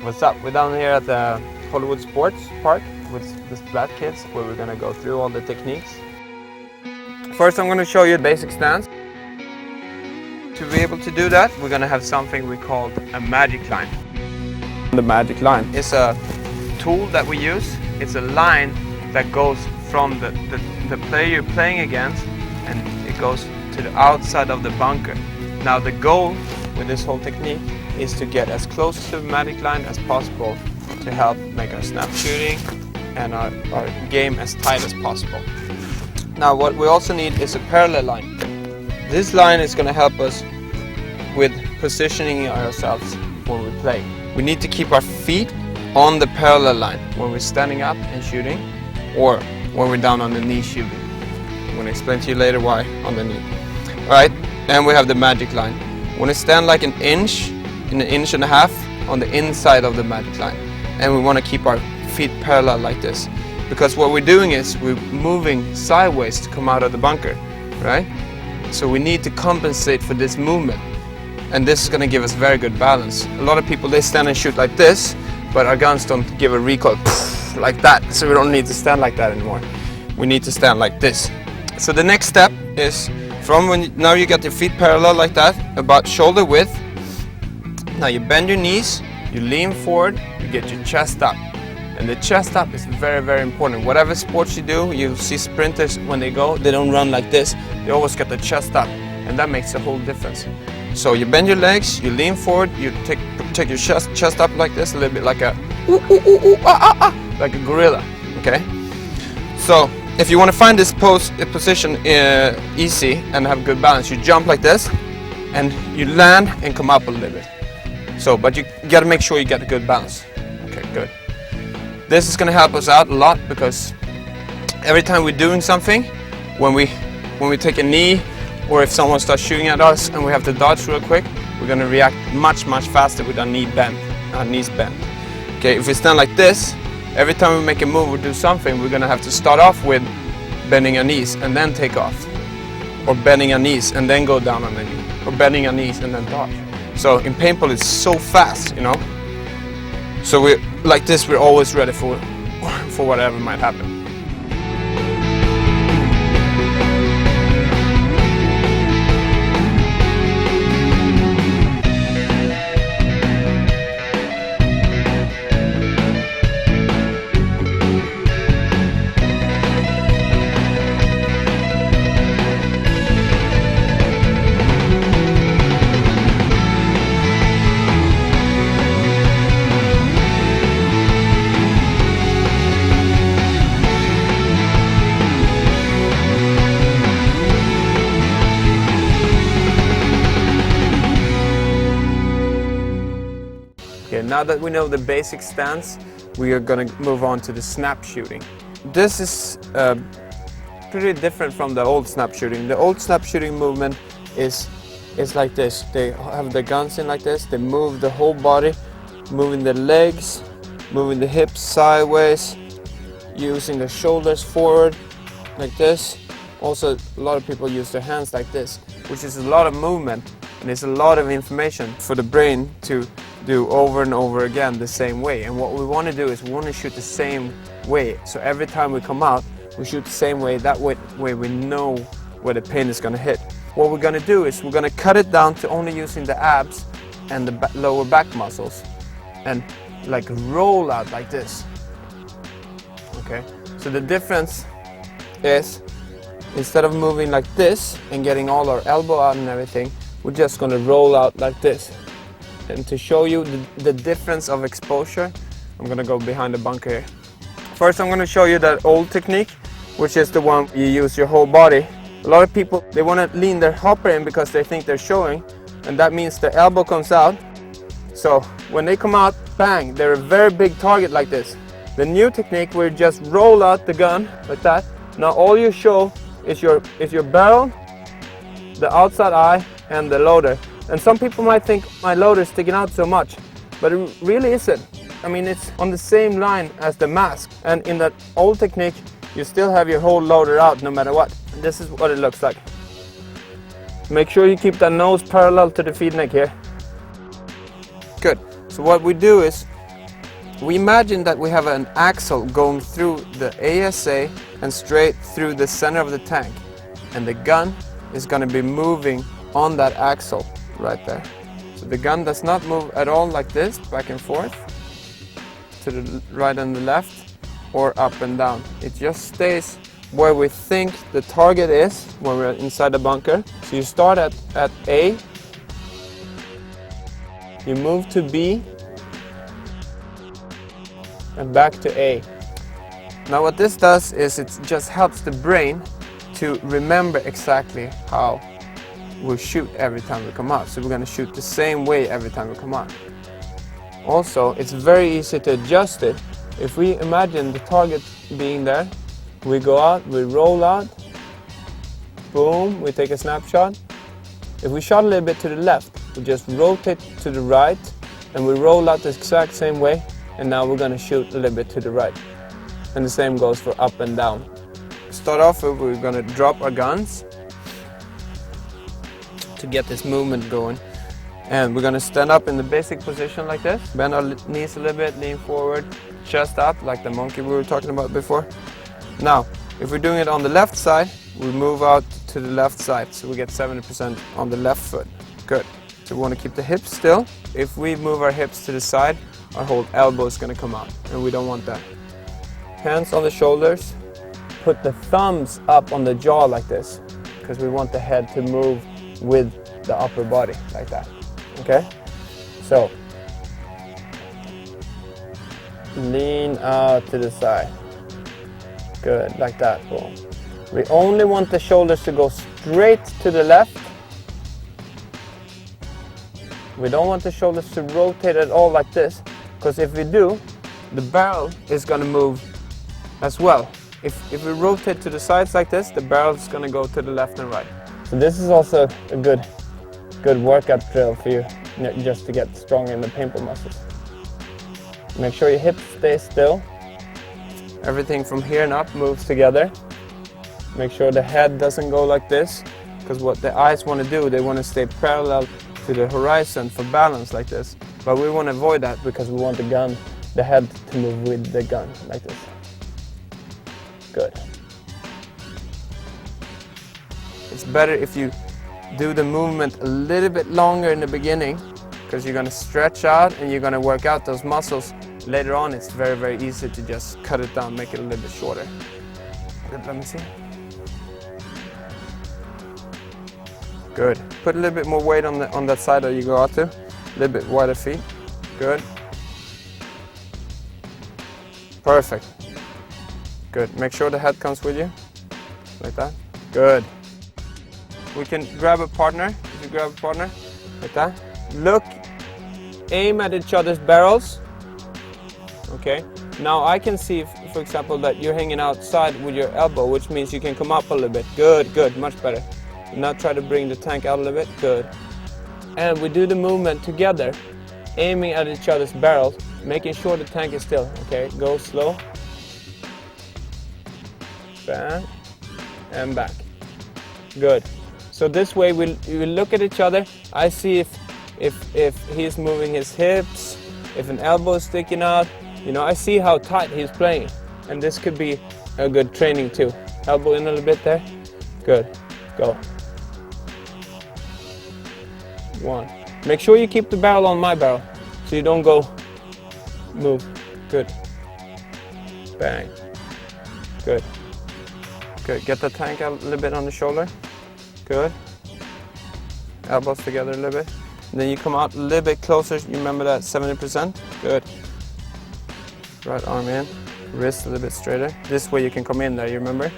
What's up? We're down here at the Hollywood Sports Park with the Splat kids, where we're gonna go through all the techniques. First, I'm gonna show you the basic stance. To be able to do that, we're gonna have something we call a magic line. The magic line is a tool that we use. It's a line that goes from the player you're playing against, and it goes to the outside of the bunker. Now the goal with this whole technique is to get as close to the magic line as possible to help make our snap shooting and our game as tight as possible. Now what we also need is a parallel line. This line is going to help us with positioning ourselves when we play. We need to keep our feet on the parallel line when we're standing up and shooting, or when we're down on the knee shooting. I'm going to explain to you later why on the knee. Alright, and we have the magic line. We want to stand like an inch and a half on the inside of the magic line. And we want to keep our feet parallel like this. Because what we're doing is we're moving sideways to come out of the bunker, right? So we need to compensate for this movement. And this is going to give us very good balance. A lot of people, they stand and shoot like this, but our guns don't give a recoil like that. So we don't need to stand like that anymore. We need to stand like this. So the next step is from now you got your feet parallel like that, about shoulder width. Now you bend your knees, you lean forward, you get your chest up. And the chest up is very, very important. Whatever sports you do, you see sprinters when they go, they don't run like this. They always get the chest up, and that makes a whole difference. So you bend your legs, you lean forward, you take your chest up like this, a little bit like a like a gorilla. Okay. So if you want to find this position easy and have good balance, you jump like this, and you land and come up a little bit. So, but you got to make sure you get a good balance. Okay, good. This is going to help us out a lot, because every time we're doing something, when we take a knee, or if someone starts shooting at us and we have to dodge real quick, we're going to react much faster with our knees bent. Okay, if we stand like this, every time we make a move or do something, we're going to have to start off with bending our knees and then take off, or bending our knees and then go down on the knee, or bending our knees and then dodge. So in paintball it's so fast, you know. So we're like this, we're always ready for whatever might happen. Now that we know the basic stance, we are going to move on to the snap shooting. This is pretty different from the old snap shooting. The old snap shooting movement is like this. They have the guns in like this. They move the whole body, moving the legs, moving the hips sideways, using the shoulders forward like this. Also, a lot of people use their hands like this, which is a lot of movement, and it's a lot of information for the brain to do over and over again the same way. And what we want to do is we want to shoot the same way. So every time we come out, we shoot the same way. That way we know where the pin is going to hit. What we're going to do is we're going to cut it down to only using the abs and the lower back muscles, and like roll out like this. Okay, so the difference is, instead of moving like this and getting all our elbow out and everything, we're just going to roll out like this. And to show you the difference of exposure, I'm going to go behind the bunker here. First I'm going to show you that old technique, which is the one you use your whole body. A lot of people, they want to lean their hopper in because they think they're showing, and that means the elbow comes out. So when they come out, bang, they're a very big target like this. The new technique, where you just roll out the gun like that. Now all you show is your barrel, the outside eye, and the loader. And some people might think my loader is sticking out so much, but it really isn't. I mean, it's on the same line as the mask. And in that old technique, you still have your whole loader out no matter what. This is what it looks like. Make sure you keep that nose parallel to the feed neck here. Good. So what we do is we imagine that we have an axle going through the ASA and straight through the center of the tank. And the gun is going to be moving on that axle right there. So the gun does not move at all like this, back and forth, to the right and the left, or up and down. It just stays where we think the target is when we're inside the bunker. So you start at A, you move to B, and back to A. Now what this does is it just helps the brain to remember exactly how we shoot every time we come out. So we're going to shoot the same way every time we come out. Also, it's very easy to adjust it. If we imagine the target being there, we go out, we roll out, boom, we take a snapshot. If we shot a little bit to the left, we just rotate to the right and we roll out the exact same way, and now we're going to shoot a little bit to the right. And the same goes for up and down. Start off with, we're going to drop our guns to get this movement going. And we're going to stand up in the basic position like this. Bend our knees a little bit, lean forward, chest up like the monkey we were talking about before. Now, if we're doing it on the left side, we move out to the left side, so we get 70% on the left foot. Good. So we want to keep the hips still. If we move our hips to the side, our whole elbow is going to come out, and we don't want that. Hands on the shoulders. Put the thumbs up on the jaw like this, because we want the head to move with the upper body, like that. Okay? So, lean out to the side. Good, like that. Boom. We only want the shoulders to go straight to the left. We don't want the shoulders to rotate at all like this, because if we do, the barrel is going to move as well. If we rotate to the sides like this, the barrel is going to go to the left and right. So this is also a good workout drill for you, just to get strong in the paintball muscles. Make sure your hips stay still. Everything from here and up moves together. Make sure the head doesn't go like this, because what the eyes want to do, they want to stay parallel to the horizon for balance like this. But we want to avoid that because we want the head to move with the gun like this. Good. It's better if you do the movement a little bit longer in the beginning, because you're going to stretch out and you're going to work out those muscles. Later on, it's very, very easy to just cut it down, make it a little bit shorter. Good, let me see. Good. Put a little bit more weight on that side that you go out to. A little bit wider feet. Good. Perfect. Good. Make sure the head comes with you. Like that. Good. We can grab a partner. If you grab a partner, like that. Look, aim at each other's barrels. Okay. Now I can see, for example, that you're hanging outside with your elbow, which means you can come up a little bit. Good, good, much better. Now try to bring the tank out a little bit. Good. And we do the movement together, aiming at each other's barrels, making sure the tank is still. Okay, go slow. Back and back. Good. So this way we look at each other. I see if he's moving his hips, if an elbow is sticking out. You know, I see how tight he's playing. And this could be a good training too. Elbow in a little bit there. Good. Go. One. Make sure you keep the barrel on my barrel, so you don't go move. Good. Bang. Good. Good. Get the tank out a little bit on the shoulder. Good. Elbows together a little bit. And then you come out a little bit closer. You remember that 70%? Good. Right arm in. Wrist a little bit straighter. This way you can come in there, you remember?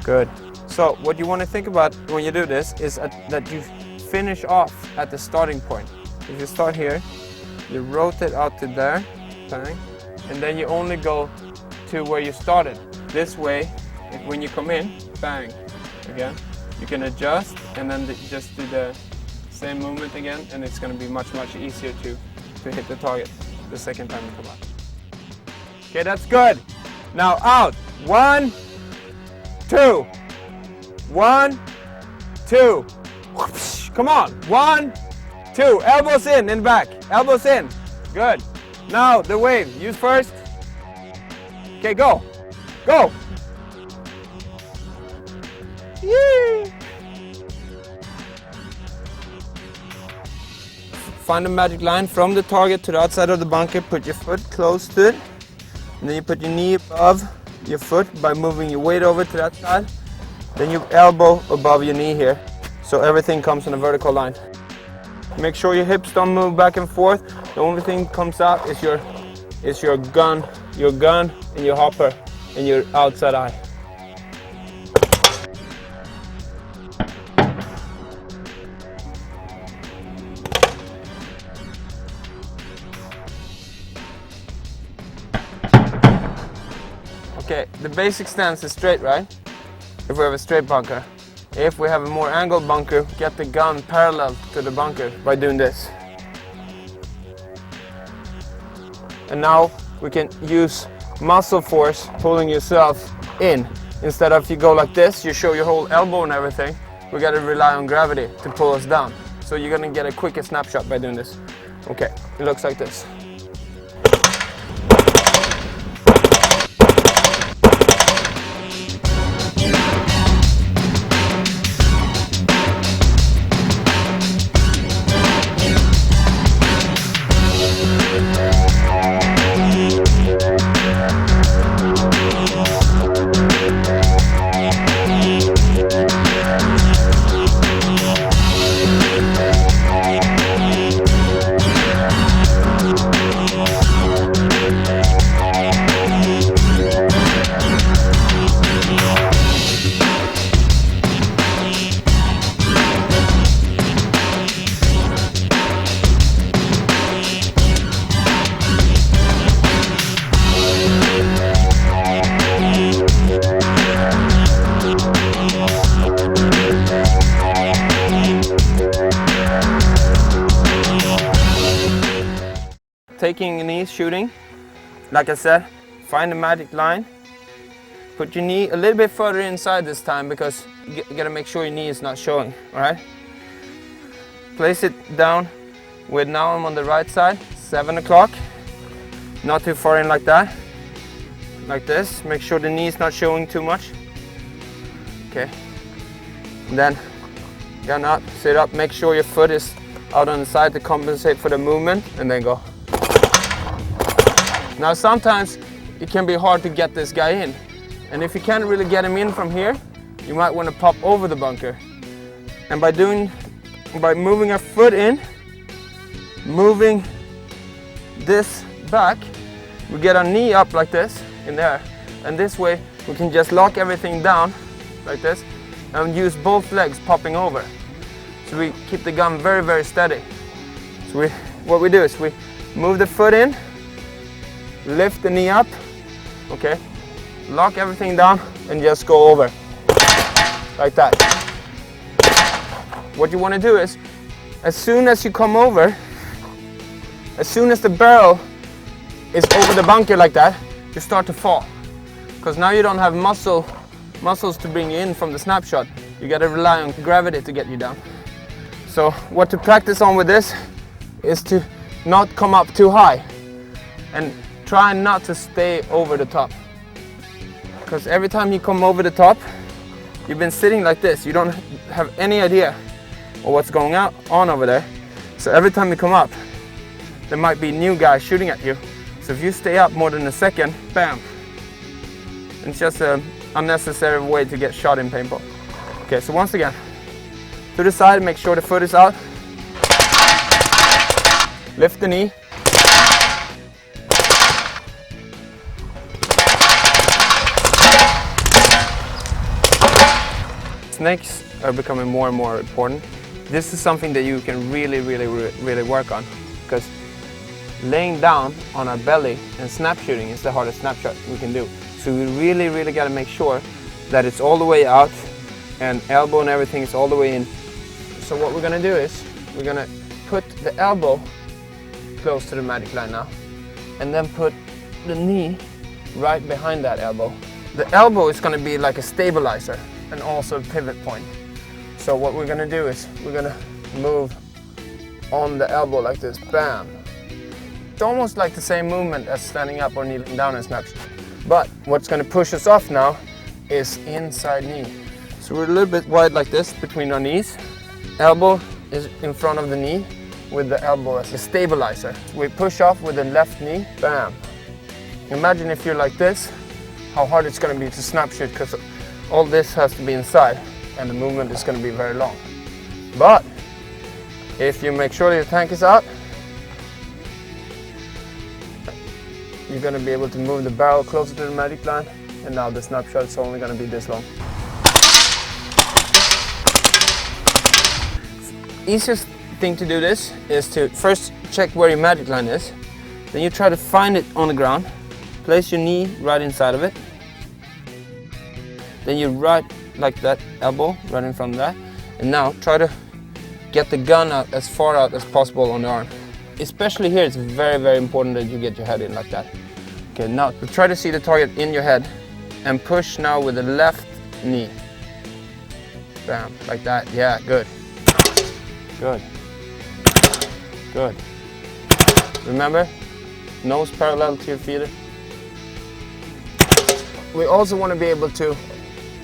Good. So what you want to think about when you do this is that you finish off at the starting point. If you start here, you rotate out to there, bang, and then you only go to where you started. This way, when you come in, bang, again, you can adjust and then just do the same movement again, and it's going to be much, much easier to hit the target the second time you come out. Okay, that's good. Now out. 1, 2. 1, 2. Come on. 1, 2. Elbows in and back. Elbows in. Good. Now the wave, use first. Okay, go. Go. Yay. Find the magic line from the target to the outside of the bunker. Put your foot close to it. And then you put your knee above your foot by moving your weight over to that side. Then you elbow above your knee here. So everything comes in a vertical line. Make sure your hips don't move back and forth. The only thing that comes out is your gun and your hopper and your outside eye. Okay, the basic stance is straight, right? If we have a straight bunker. If we have a more angled bunker, get the gun parallel to the bunker by doing this. And now we can use muscle force pulling yourself in. Instead of if you go like this, you show your whole elbow and everything, we gotta rely on gravity to pull us down. So you're gonna get a quicker snapshot by doing this. Okay, it looks like this. Taking a knee shooting, like I said, find the magic line. Put your knee a little bit further inside this time because you gotta make sure your knee is not showing, alright? Place it down with, now I'm on the right side, 7 o'clock. Not too far in like that. Like this, make sure the knee is not showing too much. Okay. And then, gun up, sit up, make sure your foot is out on the side to compensate for the movement, and then go. Now sometimes it can be hard to get this guy in, and if you can't really get him in from here, you might want to pop over the bunker. And by moving our foot in, moving this back, we get our knee up like this in there, and this way we can just lock everything down like this and use both legs popping over. So we keep the gun very, very steady. So what we do is we move the foot in, lift the knee up, okay, lock everything down and just go over, like that. What you want to do is, as soon as you come over, as soon as the barrel is over the bunker like that, you start to fall. Because now you don't have muscles to bring you in from the snapshot. You got to rely on gravity to get you down. So what to practice on with this is to not come up too high and try not to stay over the top. Because every time you come over the top, you've been sitting like this. You don't have any idea of what's going on over there. So every time you come up, there might be new guys shooting at you. So if you stay up more than a second, bam. It's just an unnecessary way to get shot in paintball. Okay, so once again, to the side, make sure the foot is out. Lift the knee. Snakes are becoming more and more important. This is something that you can really work on, because laying down on our belly and snap shooting is the hardest snapshot we can do. So we really got to make sure that it's all the way out and elbow and everything is all the way in. So what we're going to do is we're going to put the elbow close to the magic line now, and then put the knee right behind that elbow. The elbow is going to be like a stabilizer and also a pivot point. So what we're going to do is we're going to move on the elbow like this, bam, It's almost like the same movement as standing up or kneeling down in snapshot. But what's going to push us off now is inside knee. So we're a little bit wide like this between our knees. Elbow is in front of the knee with the elbow as a stabilizer. We push off with the left knee, bam. Imagine if you're like this, how hard it's going to be to snapshoot, because all this has to be inside and the movement is going to be very long. But if you make sure your tank is out, you're going to be able to move the barrel closer to the magic line, and now the snapshot is only going to be this long. Easiest thing to do this is to first check where your magic line is. Then you try to find it on the ground. Place your knee right inside of it. Then you right like that, elbow right in front of that. And now try to get the gun out as far out as possible on the arm. Especially here, it's very, very important that you get your head in like that. Okay, now try to see the target in your head and push now with the left knee. Bam, like that. Yeah, good. Good. Good. Remember, nose parallel to your feeder. We also want to be able to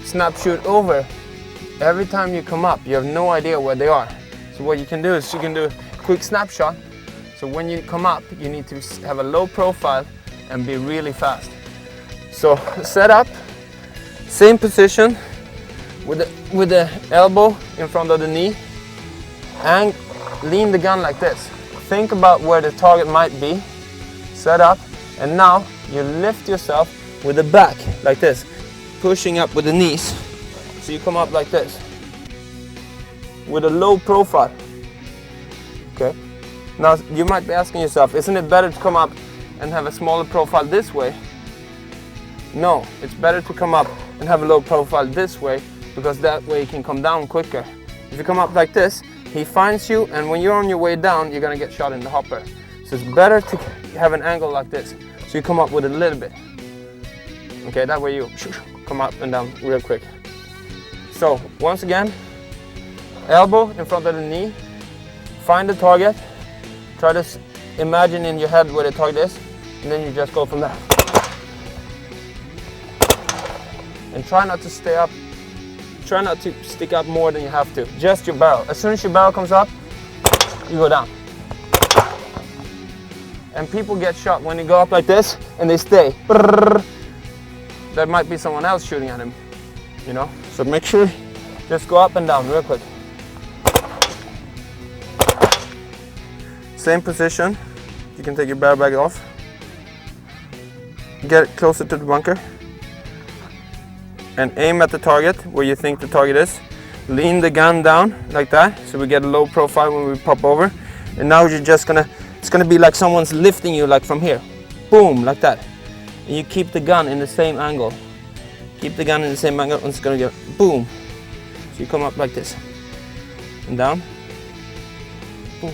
snapshoot over. Every time you come up, you have no idea where they are. So what you can do is you can do a quick snapshot. So when you come up, you need to have a low profile and be really fast. So set up, same position with the elbow in front of the knee, and lean the gun like this. Think about where the target might be, set up, and now you lift yourself with the back like this, pushing up with the knees. So you come up like this with a low profile. Okay. Now you might be asking yourself, isn't it better to come up and have a smaller profile this way? No, it's better to come up and have a low profile this way, because that way you can come down quicker. If you come up like this, he finds you, and when you're on your way down, you're gonna get shot in the hopper. So it's better to have an angle like this. So you come up with a little bit. Okay, that way you come up and down real quick. So once again, elbow in front of the knee, find the target, try to imagine in your head where the target is, and then you just go from there. And try not to stay up, try not to stick up more than you have to, just your barrel. As soon as your barrel comes up, you go down. And people get shot when they go up like this and they stay. There might be someone else shooting at him, you know? So make sure, just go up and down real quick. Same position. You can take your barrel bag off. Get it closer to the bunker. And aim at the target where you think the target is. Lean the gun down like that, so we get a low profile when we pop over. And now you're just gonna, it's gonna be like someone's lifting you, like from here. Boom, like that. And you keep the gun in the same angle. Keep the gun in the same angle, and it's gonna get boom. So you come up like this. And down. Boom.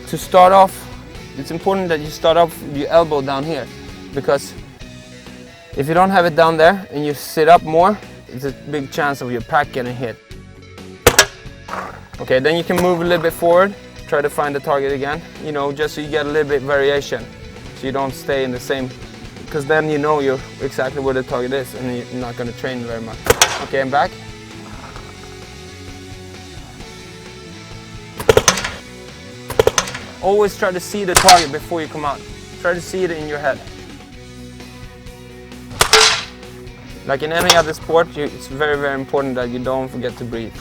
To start off, it's important that you start off with your elbow down here, because if you don't have it down there and you sit up more, it's a big chance of your pack getting hit. Okay, then you can move a little bit forward, try to find the target again, you know, just so you get a little bit variation, so you don't stay in the same, because then you know you're exactly where the target is and you're not going to train very much. Okay, I'm back. Always try to see the target before you come out. Try to see it in your head. Like in any other sport, it's very, very important that you don't forget to breathe.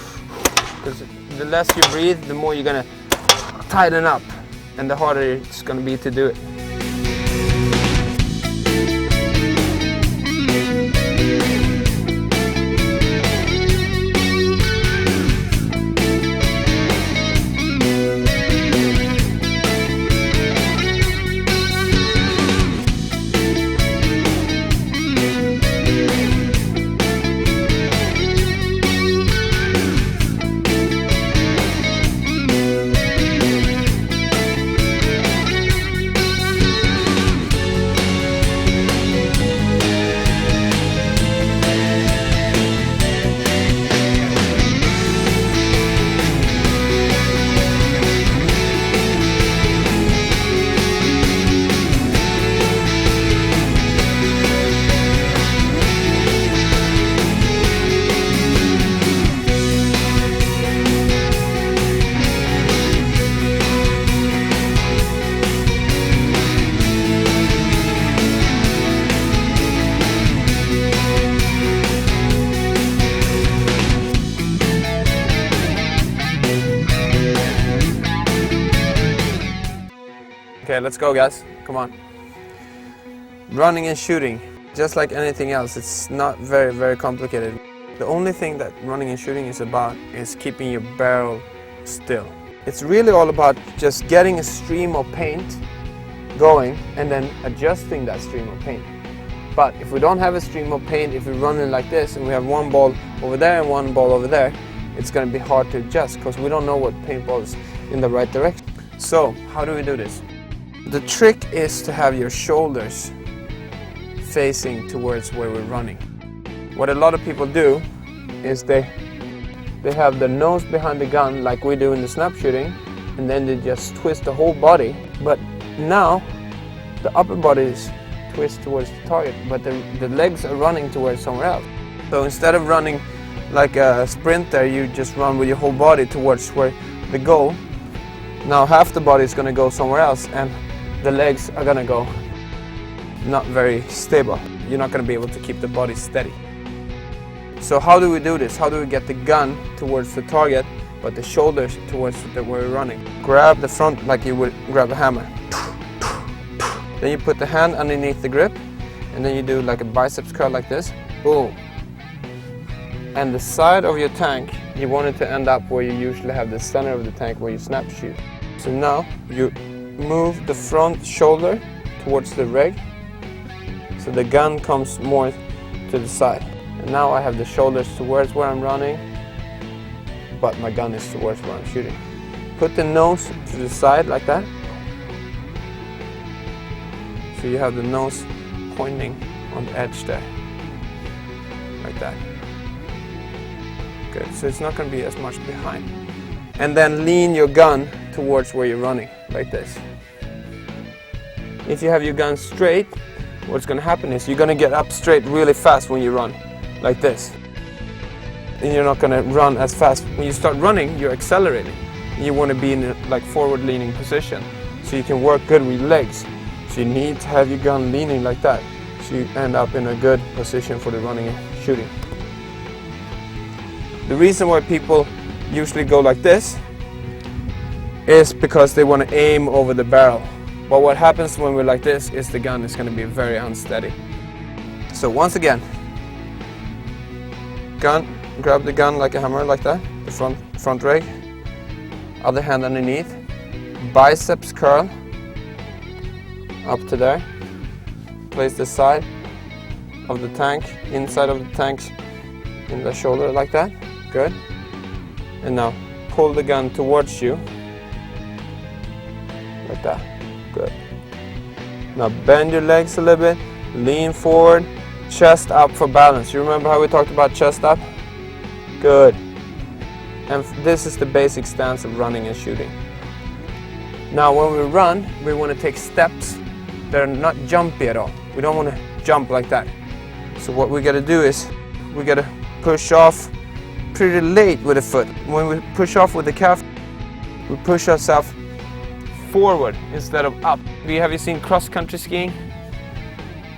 Because the less you breathe, the more you're gonna tighten up, and the harder it's gonna be to do it. Okay, let's go guys, come on. Running and shooting, just like anything else, it's not very complicated. The only thing that running and shooting is about is keeping your barrel still. It's really all about just getting a stream of paint going and then adjusting that stream of paint. But if we don't have a stream of paint, if we're running like this and we have one ball over there and one ball over there, it's going to be hard to adjust because we don't know what paintball is in the right direction. So how do we do this? The trick is to have your shoulders facing towards where we're running. What a lot of people do is they have the nose behind the gun like we do in the snap shooting, and then they just twist the whole body. But now the upper body is twist towards the target, but the legs are running towards somewhere else. So instead of running like a sprinter, you just run with your whole body towards where the goal. Now half the body is going to go somewhere else and the legs are going to go not very stable. You're not going to be able to keep the body steady. So how do we do this? How do we get the gun towards the target but the shoulders towards where we're running? Grab the front like you would grab a hammer. Then you put the hand underneath the grip and then you do like a biceps curl like this. Boom. And the side of your tank, you want it to end up where you usually have the center of the tank where you snap shoot. So now you move the front shoulder towards the rig so the gun comes more to the side. And now I have the shoulders towards where I'm running, but my gun is towards where I'm shooting. Put the nose to the side like that. So you have the nose pointing on the edge there, like that. Good, so it's not going to be as much behind. And then lean your gun towards where you're running, like this. If you have your gun straight, what's going to happen is you're going to get up straight really fast when you run, like this. And you're not going to run as fast. When you start running, you're accelerating. You want to be in a like forward-leaning position, so you can work good with your legs. So you need to have your gun leaning like that, so you end up in a good position for the running and shooting. The reason why people usually go like this is because they want to aim over the barrel. But what happens when we're like this is the gun is going to be very unsteady. So once again, grab the gun like a hammer like that, the front rig, other hand underneath, biceps curl up to there, place the side of the tank, inside of the tank in the shoulder like that, good. And now pull the gun towards you, like that, good. Now bend your legs a little bit, lean forward, chest up for balance. You remember how we talked about chest up? Good. And this is the basic stance of running and shooting. Now when we run, we want to take steps that are not jumpy at all. We don't want to jump like that. So what we got to do is we got to push off pretty late with the foot. When we push off with the calf, we push ourselves forward instead of up. Have you seen cross-country skiing?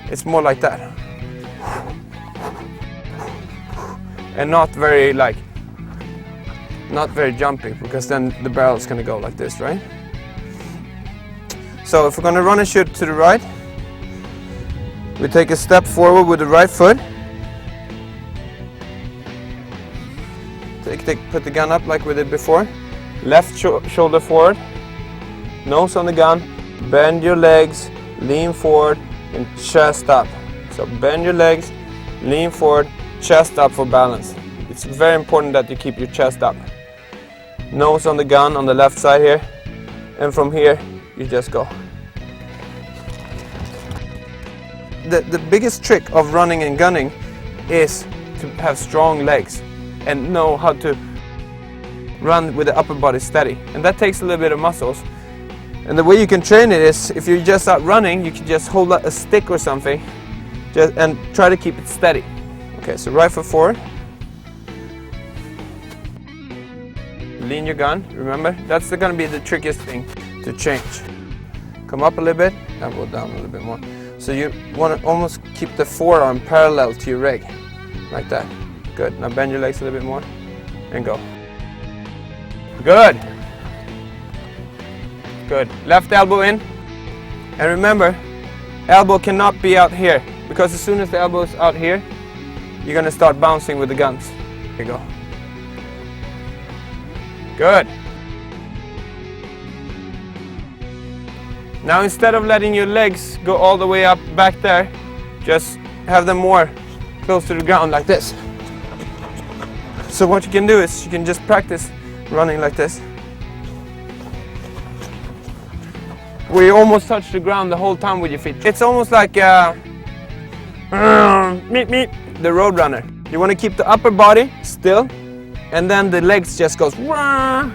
It's more like that. And not very jumpy, because then the barrel is going to go like this, right? So if we're going to run and shoot to the right, we take a step forward with the right foot. Put the gun up like we did before. Left shoulder forward, nose on the gun, bend your legs, lean forward, and chest up. So bend your legs, lean forward, chest up for balance. It's very important that you keep your chest up. Nose on the gun on the left side here, and from here you just go. The biggest trick of running and gunning is to have strong legs and know how to run with the upper body steady, and that takes a little bit of muscles. And the way you can train it is, if you're just out running, you can just hold a stick or something and try to keep it steady. Okay, so right foot forward, lean your gun. Remember, that's going to be the trickiest thing to change. Come up a little bit and go down a little bit more. So you want to almost keep the forearm parallel to your rig, like that. Good. Now bend your legs a little bit more and go. Good. Good. Left elbow in, And remember, elbow cannot be out here, because as soon as the elbow is out here, you're gonna start bouncing with the guns. Here you go. Good. Now instead of letting your legs go all the way up back there, just have them more close to the ground like this. So what you can do is you can just practice running like this, where you almost touch the ground the whole time with your feet. It's almost like meet the road runner. You want to keep the upper body still, and then the legs just goes wah.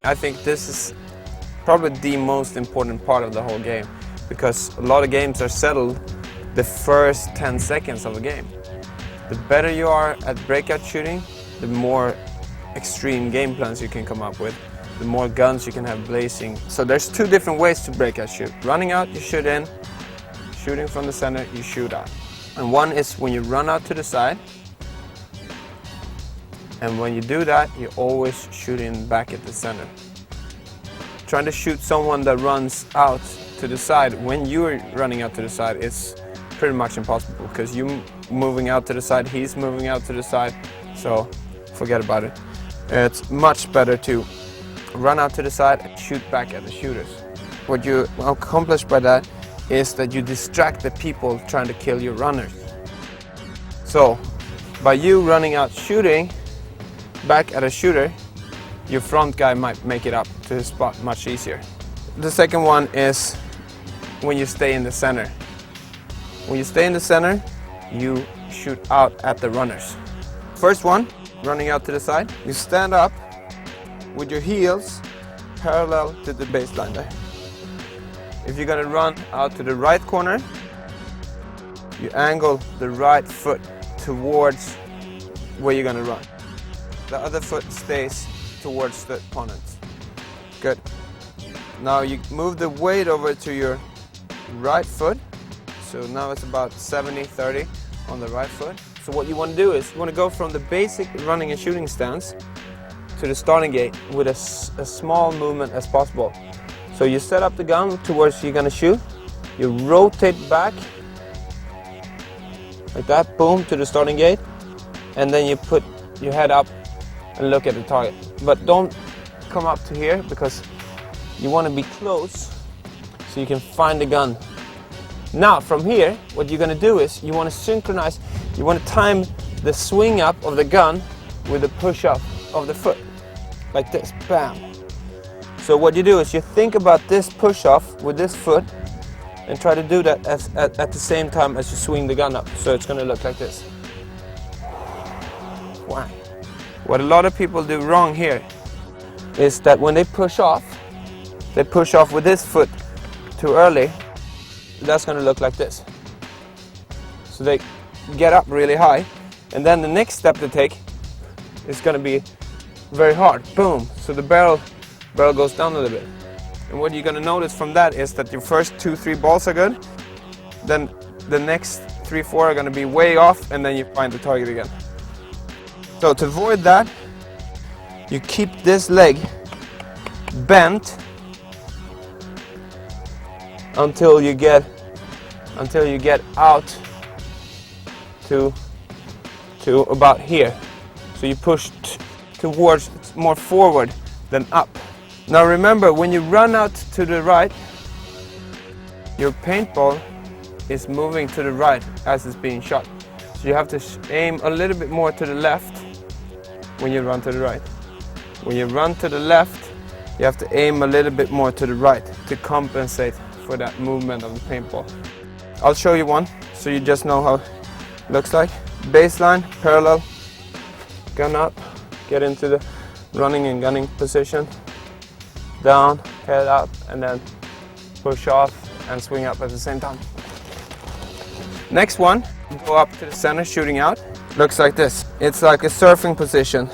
I think this is probably the most important part of the whole game, because a lot of games are settled the first 10 seconds of a game. The better you are at breakout shooting, the more extreme game plans you can come up with, the more guns you can have blazing. So there's two different ways to breakout shoot. Running out, you shoot in. Shooting from the center, you shoot out. And one is when you run out to the side. And when you do that, you always shoot in back at the center. Trying to shoot someone that runs out to the side when you're running out to the side is pretty much impossible, because you're moving out to the side, he's moving out to the side, so forget about it. It's much better to run out to the side and shoot back at the shooters. What you accomplish by that is that you distract the people trying to kill your runners. So by you running out shooting back at a shooter, your front guy might make it up to his spot much easier. The second one is when you stay in the center. When you stay in the center, you shoot out at the runners. First one, running out to the side, you stand up with your heels parallel to the baseline there. If you're gonna run out to the right corner, you angle the right foot towards where you're gonna run. The other foot stays towards the opponent. Good. Now you move the weight over to your right foot. So now it's about 70-30 on the right foot. So what you want to do is you want to go from the basic running and shooting stance to the starting gate with a small movement as possible. So you set up the gun towards you're going to shoot. You rotate back like that, boom, to the starting gate. And then you put your head up and look at the target. But don't come up to here, because you want to be close so you can find the gun. Now from here, what you're going to do is you want to synchronize, you want to time the swing up of the gun with the push up of the foot. Like this, bam. So what you do is you think about this push off with this foot and try to do that at the same time as you swing the gun up. So it's going to look like this. Wow. What a lot of people do wrong here is that when they push off with this foot too early. That's going to look like this. So they get up really high, and then the next step they take is going to be very hard. Boom. So the barrel goes down a little bit. And what you're going to notice from that is that your first 2-3 balls are good, then the next 3-4 are going to be way off, and then you find the target again. So to avoid that, you keep this leg bent until you get out to about here. So you push towards more forward than up. Now remember, when you run out to the right, your paintball is moving to the right as it's being shot. So you have to aim a little bit more to the left when you run to the right. When you run to the left, you have to aim a little bit more to the right to compensate for that movement of the paintball. I'll show you one so you just know how it looks like. Baseline, parallel, gun up, get into the running and gunning position, down, head up, and then push off and swing up at the same time. Next one, go up to the center, shooting out. Looks like this. It's like a surfing position,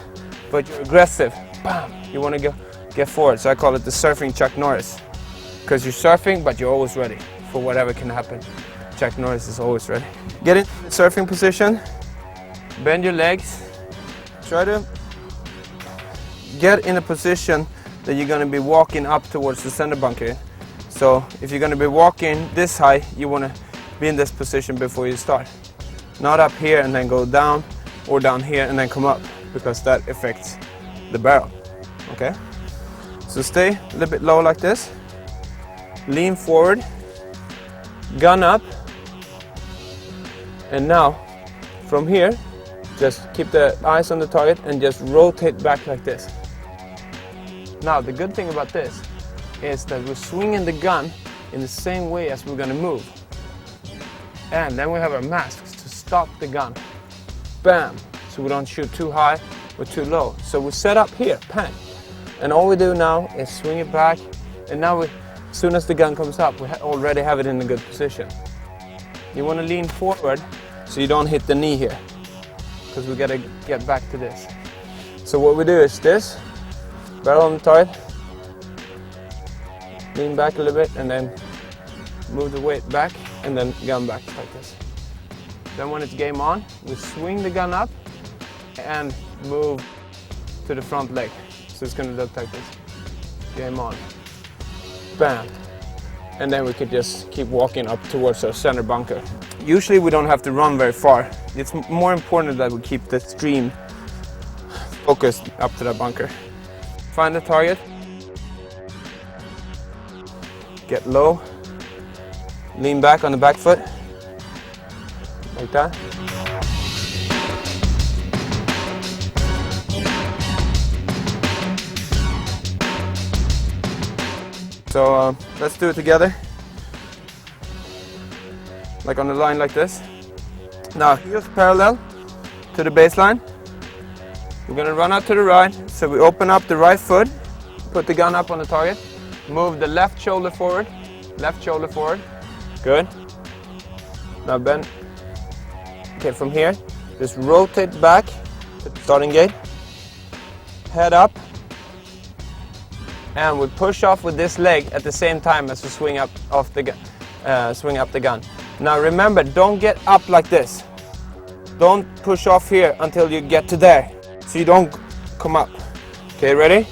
but you're aggressive. Bam! You want to get forward, so I call it the surfing Chuck Norris. Because you're surfing, but you're always ready for whatever can happen. Chuck Norris is always ready. Get into the surfing position, bend your legs, try to get in a position that you're going to be walking up towards the center bunker. So if you're going to be walking this high, you want to be in this position before you start. Not up here and then go down, or down here and then come up, because that affects the barrel. Okay? So stay a little bit low like this. Lean forward, gun up, and now from here just keep the eyes on the target and just rotate back like this. Now the good thing about this is that we're swinging the gun in the same way as we're going to move, and then we have our masks to stop the gun. Bam! So we don't shoot too high or too low. So we set up here, bang, and all we do now is swing it back, and now as soon as the gun comes up, we already have it in a good position. You want to lean forward so you don't hit the knee here, because we got to get back to this. So what we do is this, barrel on the target, lean back a little bit, and then move the weight back, and then gun back like this. Then when it's game on, we swing the gun up and move to the front leg. So it's going to look like this. Game on. Bam. And then we could just keep walking up towards our center bunker. Usually we don't have to run very far. It's more important that we keep the stream focused up to that bunker. Find the target. Get low. Lean back on the back foot. Like that. So let's do it together, like on the line like this. Now heels parallel to the baseline. We're going to run out to the right, so we open up the right foot, put the gun up on the target, move the left shoulder forward, good. Now bend, okay, from here, just rotate back to the starting gate, head up, and we push off with this leg at the same time as we swing up the gun. Now remember, don't get up like this. Don't push off here until you get to there, so you don't come up. Okay, ready?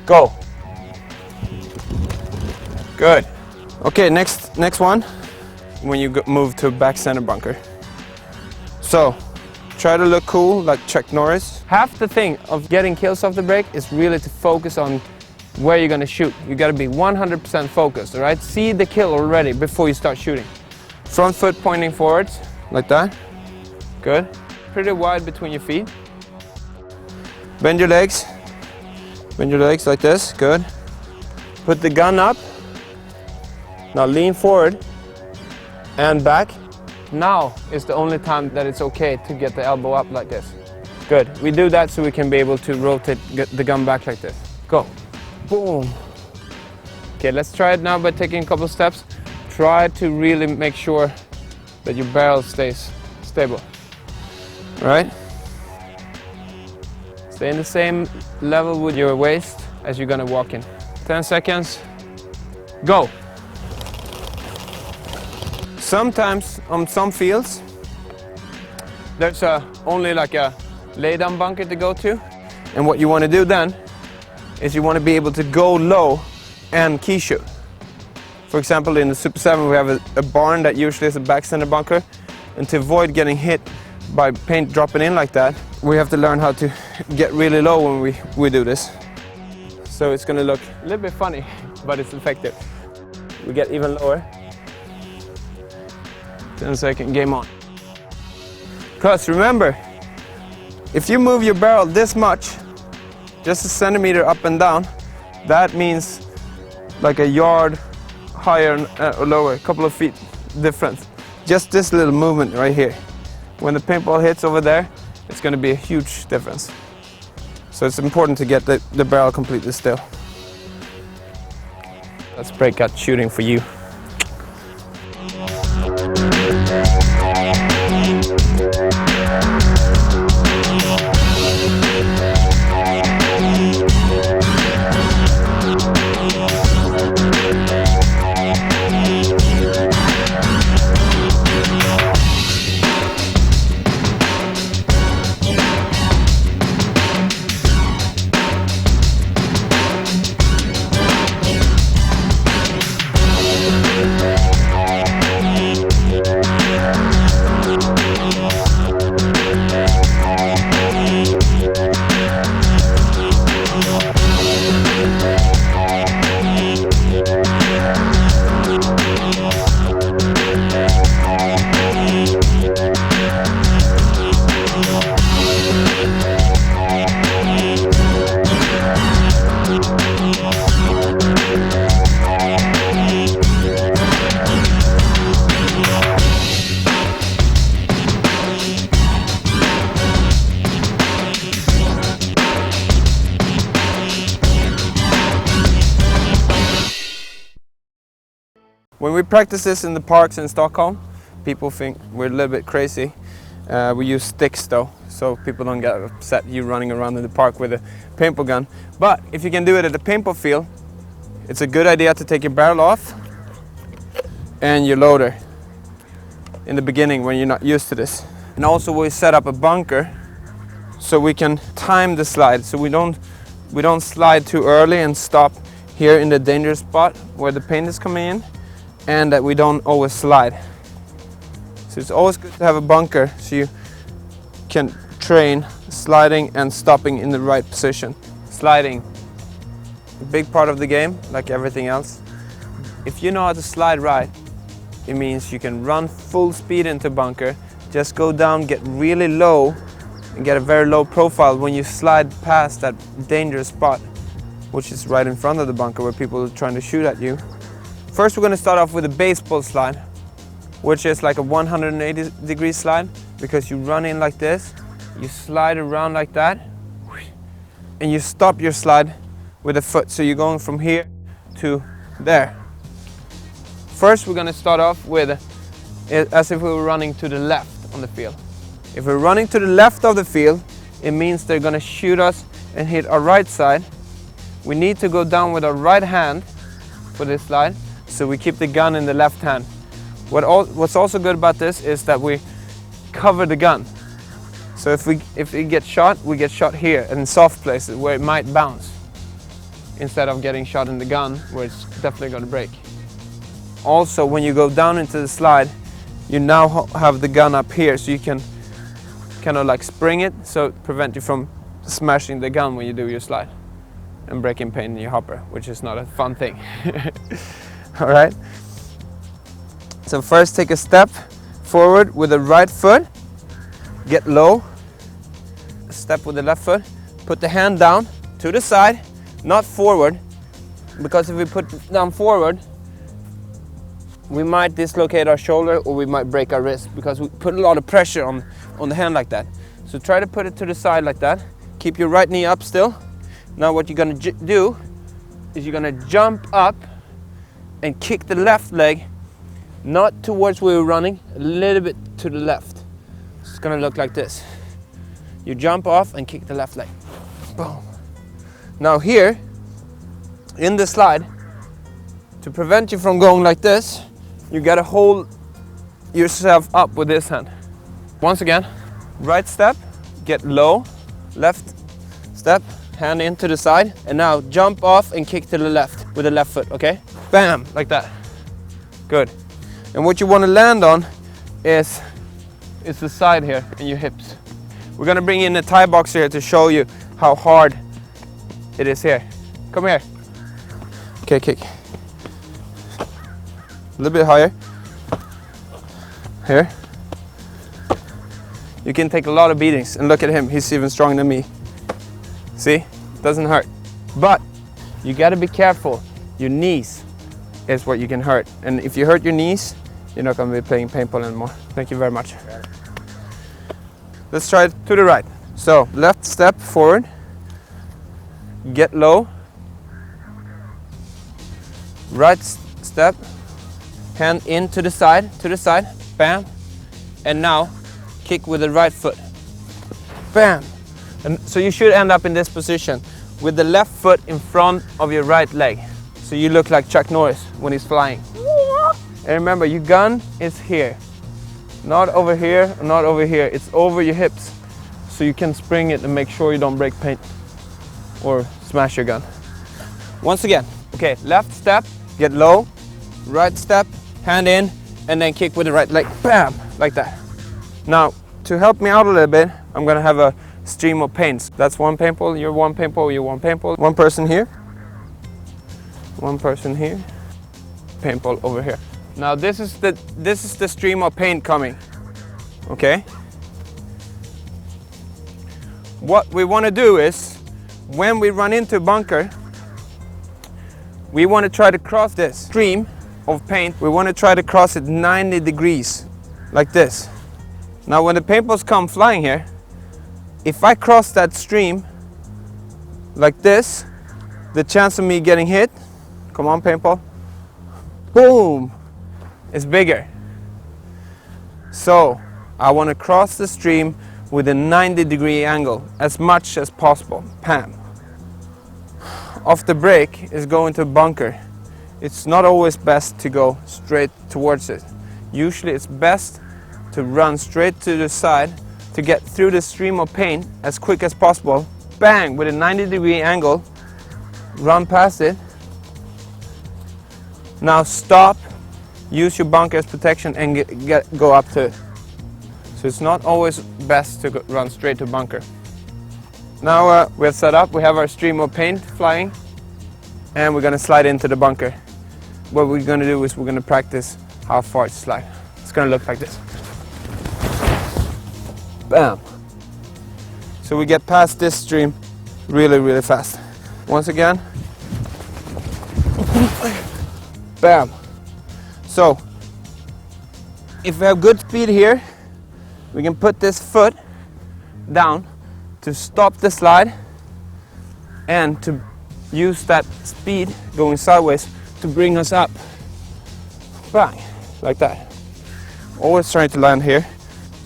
Go. Good. Okay, next one. When you move to back center bunker. So try to look cool like Chuck Norris. Half the thing of getting kills off the break is really to focus on where you're going to shoot. You got to be 100% focused, all right? See the kill already before you start shooting. Front foot pointing forwards, like that. Good. Pretty wide between your feet. Bend your legs. Bend your legs like this, good. Put the gun up. Now lean forward and back. Now is the only time that it's okay to get the elbow up like this. Good. We do that so we can be able to rotate the gun back like this. Go. Boom. Okay, let's try it now by taking a couple steps. Try to really make sure that your barrel stays stable. All right? Stay in the same level with your waist as you're gonna walk in. 10 seconds. Go. Sometimes on some fields, there's only like a lay-down bunker to go to. And what you want to do then is you want to be able to go low and key shoot. For example, in the Super 7 we have a barn that usually is a back center bunker, and to avoid getting hit by paint dropping in like that, we have to learn how to get really low when we do this. So it's going to look a little bit funny, but it's effective. We get even lower. 10-second, game on. Because remember, if you move your barrel this much, just a centimeter up and down, that means like a yard higher or lower, a couple of feet difference. Just this little movement right here. When the paintball hits over there, it's going to be a huge difference. So it's important to get the barrel completely still. That's ReCut shooting for you. When we practice this in the parks in Stockholm, people think we're a little bit crazy. We use sticks though, so people don't get upset you running around in the park with a paintball gun. But if you can do it at a paintball field, it's a good idea to take your barrel off and your loader in the beginning when you're not used to this. And also we set up a bunker so we can time the slide, so we don't slide too early and stop here in the dangerous spot where the paint is coming in, and that we don't always slide. So it's always good to have a bunker so you can train sliding and stopping in the right position. Sliding, a big part of the game, like everything else. If you know how to slide right, it means you can run full speed into bunker, just go down, get really low, and get a very low profile when you slide past that dangerous spot, which is right in front of the bunker where people are trying to shoot at you. First we're going to start off with a baseball slide, which is like a 180-degree slide, because you run in like this, you slide around like that, and you stop your slide with a foot. So you're going from here to there. First we're going to start off with as if we were running to the left on the field. If we're running to the left of the field, it means they're going to shoot us and hit our right side. We need to go down with our right hand for this slide, so we keep the gun in the left hand. What's also good about this is that we cover the gun. So if we get shot, we get shot here in soft places where it might bounce, instead of getting shot in the gun where it's definitely going to break. Also, when you go down into the slide, you now have the gun up here, so you can kind of like spring it, so it prevent you from smashing the gun when you do your slide and breaking paint in your hopper, which is not a fun thing. All right. So first take a step forward with the right foot, get low, step with the left foot, put the hand down to the side, not forward, because if we put it down forward, we might dislocate our shoulder or we might break our wrist, because we put a lot of pressure on the hand like that. So try to put it to the side like that. Keep your right knee up still. Now what you're going to do is you're going to jump up and kick the left leg, not towards where we're running, a little bit to the left. It's going to look like this. You jump off and kick the left leg. Boom. Now here, in the slide, to prevent you from going like this, you got to hold yourself up with this hand. Once again, right step, get low, left step, hand into the side, and now jump off and kick to the left with the left foot, okay? Bam, like that. Good. And what you want to land on is the side here and your hips. We're going to bring in a Thai boxer here to show you how hard it is here. Come here. Okay, kick. A little bit higher. Here. You can take a lot of beatings, and look at him, he's even stronger than me. See, doesn't hurt. But you gotta be careful. Your knees is what you can hurt. And if you hurt your knees, you're not gonna be playing paintball anymore. Thank you very much. Let's try it to the right. So, left step forward, get low, right step, hand in to the side, bam, and now kick with the right foot, bam. And so you should end up in this position with the left foot in front of your right leg. So you look like Chuck Norris when he's flying. And remember, your gun is here. Not over here, not over here. It's over your hips. So you can spring it and make sure you don't break paint or smash your gun. Once again, okay, left step, get low, right step, hand in, and then kick with the right leg, bam, like that. Now, to help me out a little bit, I'm gonna have a stream of paints. That's one paintball, you're one paintball, you're one paintball. One person here, one person here, paintball over here. Now this is the stream of paint coming, okay? What we want to do is, when we run into a bunker, we want to try to cross this stream of paint. We want to try to cross it 90 degrees, like this. Now when the paintballs come flying here, if I cross that stream like this, the chance of me getting hit, come on paintball, boom, is bigger. So I want to cross the stream with a 90-degree angle as much as possible. Pam. Off the break is going to a bunker. It's not always best to go straight towards it. Usually it's best to run straight to the side to get through the stream of paint as quick as possible. Bang, with a 90-degree angle, run past it. Now stop, use your bunker as protection and go up to it. So it's not always best to run straight to bunker. Now we're set up, we have our stream of paint flying, and we're gonna slide into the bunker. What we're gonna do is we're gonna practice how far to slide. It's gonna look like this. Bam. So we get past this stream really, really fast. Once again. Bam. So, if we have good speed here, we can put this foot down to stop the slide and to use that speed going sideways to bring us up. Bang, like that. Always trying to land here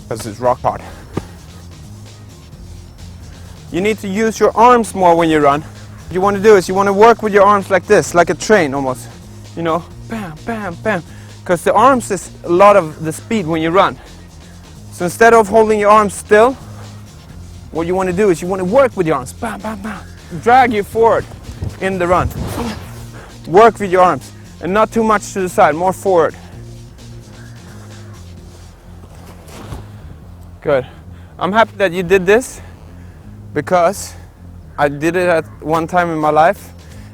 because it's rock hard. You need to use your arms more when you run. What you want to do is you want to work with your arms like this, like a train almost. You know, bam, bam, bam. Because the arms is a lot of the speed when you run. So instead of holding your arms still, what you want to do is you want to work with your arms. Bam, bam, bam. Drag you forward in the run. Work with your arms. And not too much to the side, more forward. Good. I'm happy that you did this because I did it at one time in my life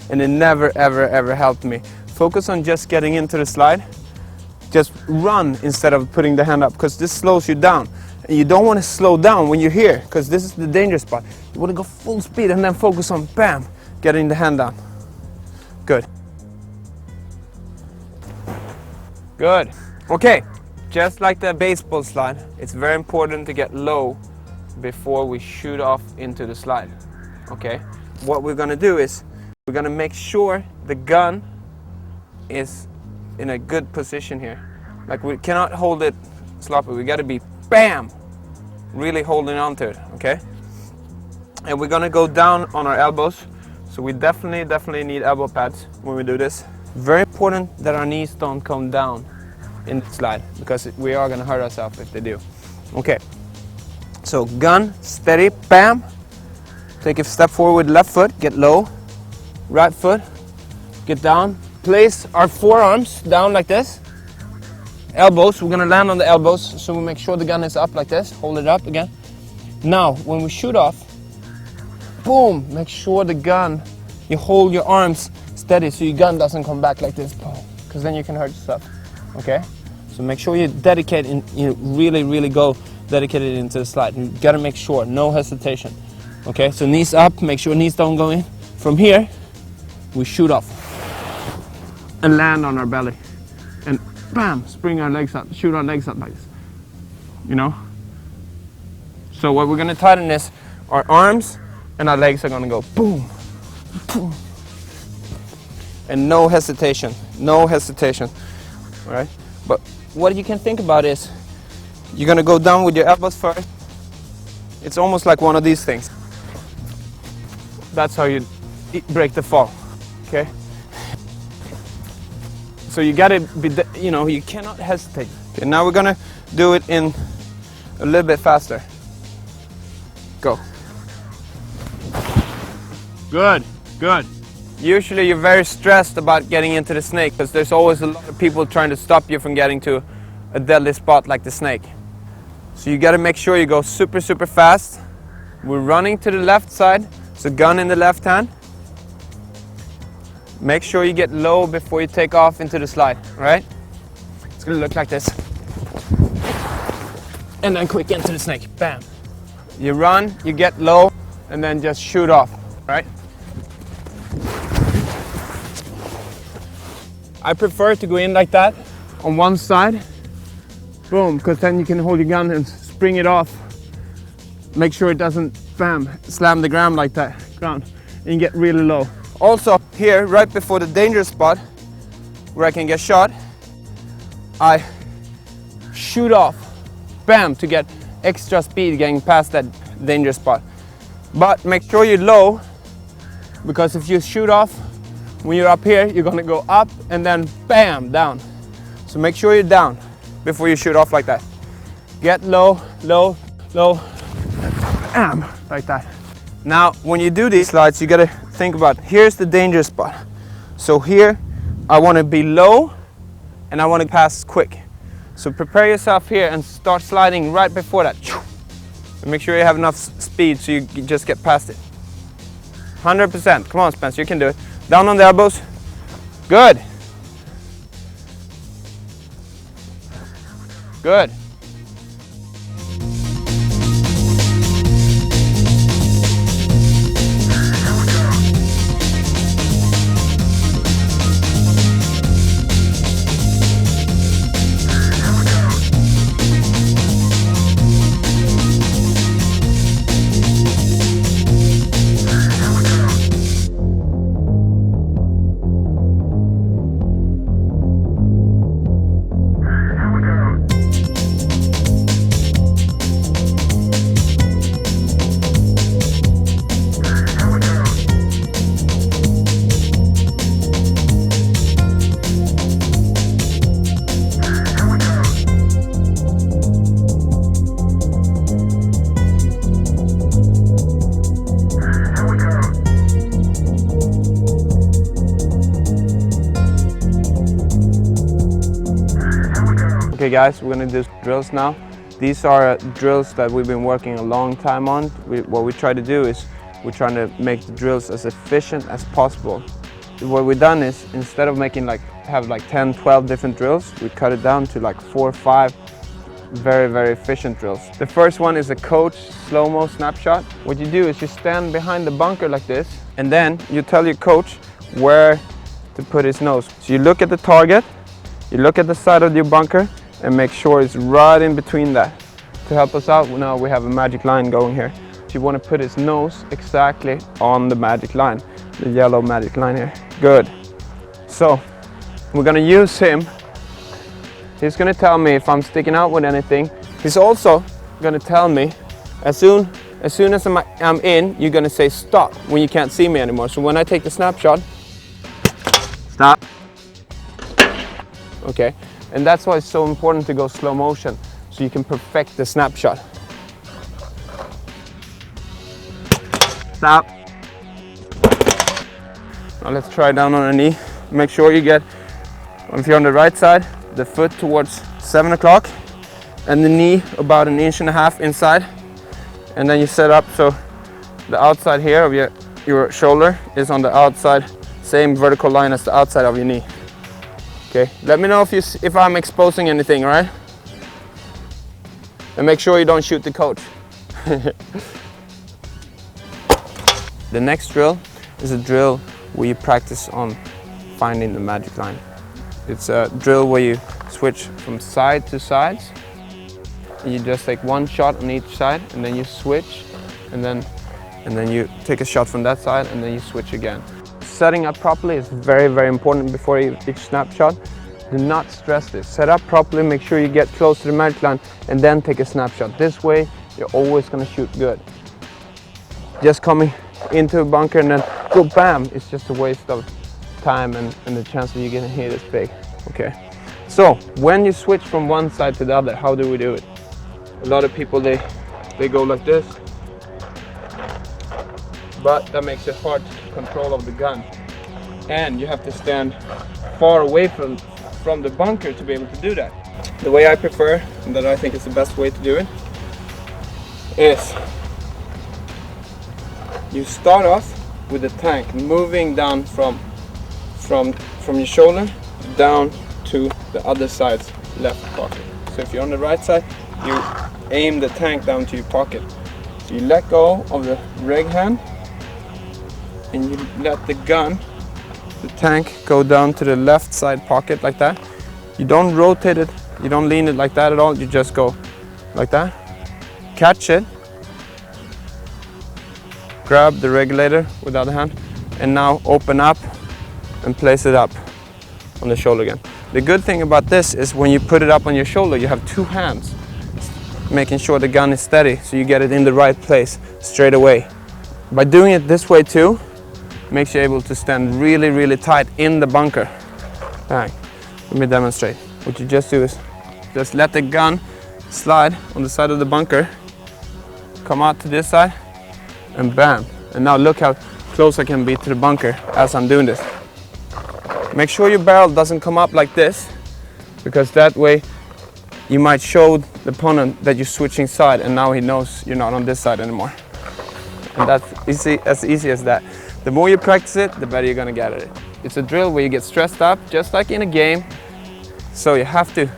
and it never, ever, ever helped me. Focus on just getting into the slide. Just run instead of putting the hand up because this slows you down. And you don't want to slow down when you're here because this is the danger spot. You want to go full speed and then focus on, bam, getting the hand down. Good. Good. Okay, just like the baseball slide, it's very important to get low before we shoot off into the slide. Okay, what we're going to do is we're going to make sure the gun is in a good position here. Like we cannot hold it sloppy, we got to be bam, really holding on to it, okay? And we're gonna go down on our elbows, so we definitely need elbow pads when we do this. Very important that our knees don't come down in the slide because we are gonna hurt ourselves if they do. Okay, so gun, steady, bam. Take a step forward with left foot, get low, right foot, get down. Place our forearms down like this. Elbows, we're gonna land on the elbows, so we make sure the gun is up like this. Hold it up again. Now, when we shoot off, boom, make sure the gun, you hold your arms steady so your gun doesn't come back like this, because then you can hurt yourself, okay? So make sure you dedicate and you really go dedicated into the slide. You gotta make sure, no hesitation. Okay, so knees up, make sure knees don't go in. From here, we shoot off and land on our belly. And bam, spring our legs up, shoot our legs up like this. You know? So what we're gonna tighten is our arms and our legs are gonna go boom, boom. And no hesitation, no hesitation, all right? But what you can think about is, you're gonna go down with your elbows first. It's almost like one of these things. That's how you break the fall, okay? So you gotta be, you know, you cannot hesitate. Okay, now we're gonna do it in a little bit faster. Go. Good, good. Usually you're very stressed about getting into the snake because there's always a lot of people trying to stop you from getting to a deadly spot like the snake. So you got to make sure you go super fast. We're running to the left side, so gun in the left hand. Make sure you get low before you take off into the slide, right? It's gonna look like this. And then quick into the snake, bam. You run, you get low, and then just shoot off, right? I prefer to go in like that on one side, boom, because then you can hold your gun and spring it off. Make sure it doesn't, bam, slam the ground like that, and you get really low. Also here, right before the danger spot, where I can get shot, I shoot off, bam, to get extra speed getting past that danger spot. But make sure you're low, because if you shoot off, when you're up here, you're gonna go up and then bam, down. So make sure you're down before you shoot off like that. Get low, low, low, bam, like that. Now, when you do these slides, you gotta think about, here's the danger spot. So here, I wanna be low and I wanna pass quick. So prepare yourself here and start sliding right before that. And make sure you have enough speed so you just get past it. 100%, come on Spencer, you can do it. Down on the elbows. Good. Good. Okay guys, we're gonna do drills now. These are drills that we've been working a long time on. What we try to do is we're trying to make the drills as efficient as possible. What we've done is, instead of making have 10, 12 different drills, we cut it down to like 4 or 5 very efficient drills. The first one is a coach slow-mo snapshot. What you do is you stand behind the bunker like this, and then you tell your coach where to put his nose. So you look at the target, you look at the side of your bunker, and make sure it's right in between that. To help us out, now we have a magic line going here. So you want to put his nose exactly on the magic line, the yellow magic line here. Good. So we're going to use him. He's going to tell me if I'm sticking out with anything. He's also going to tell me as soon as I'm in, you're going to say stop when you can't see me anymore. So when I take the snapshot, stop. Okay. And that's why it's so important to go slow motion, so you can perfect the snapshot. Stop. Now let's try down on a knee. Make sure you get, if you're on the right side, the foot towards 7 o'clock and the knee about 1.5 inches inside. And then you set up so the outside here of your shoulder is on the outside, same vertical line as the outside of your knee. Okay, let me know if I'm exposing anything, all right? And make sure you don't shoot the coach. The next drill is a drill where you practice on finding the magic line. It's a drill where you switch from side to sides. And you just take one shot on each side, and then you switch, and then you take a shot from that side, and then you switch again. Setting up properly is very, very important before each snapshot. Do not stress this. Set up properly, make sure you get close to the magic line, and then take a snapshot. This way, you're always gonna shoot good. Just coming into a bunker and then go bam, it's just a waste of time, and the chance of you getting hit is big. Okay, so when you switch from one side to the other, how do we do it? A lot of people, they go like this, but that makes it hard to keep control of the gun, and you have to stand far away from the bunker to be able to do that. The way I prefer, and that I think is the best way to do it, is you start off with the tank moving down from your shoulder down to the other side's left pocket. So if you're on the right side, you aim the tank down to your pocket. So you let go of the reg hand and you let the gun, the tank, go down to the left side pocket like that. You don't rotate it, you don't lean it like that at all, you just go like that. Catch it, grab the regulator with the other hand, and now open up and place it up on the shoulder again. The good thing about this is when you put it up on your shoulder, you have two hands, making sure the gun is steady, so you get it in the right place straight away. By doing it this way too, makes you able to stand really, really tight in the bunker. Bang. Let me demonstrate. What you just do is just let the gun slide on the side of the bunker, come out to this side, and bam. And now look how close I can be to the bunker as I'm doing this. Make sure your barrel doesn't come up like this, because that way you might show the opponent that you're switching side, and now he knows you're not on this side anymore. And that's easy, as easy as that. The more you practice it, the better you're gonna get at it. It's a drill where you get stressed up, just like in a game. So you have to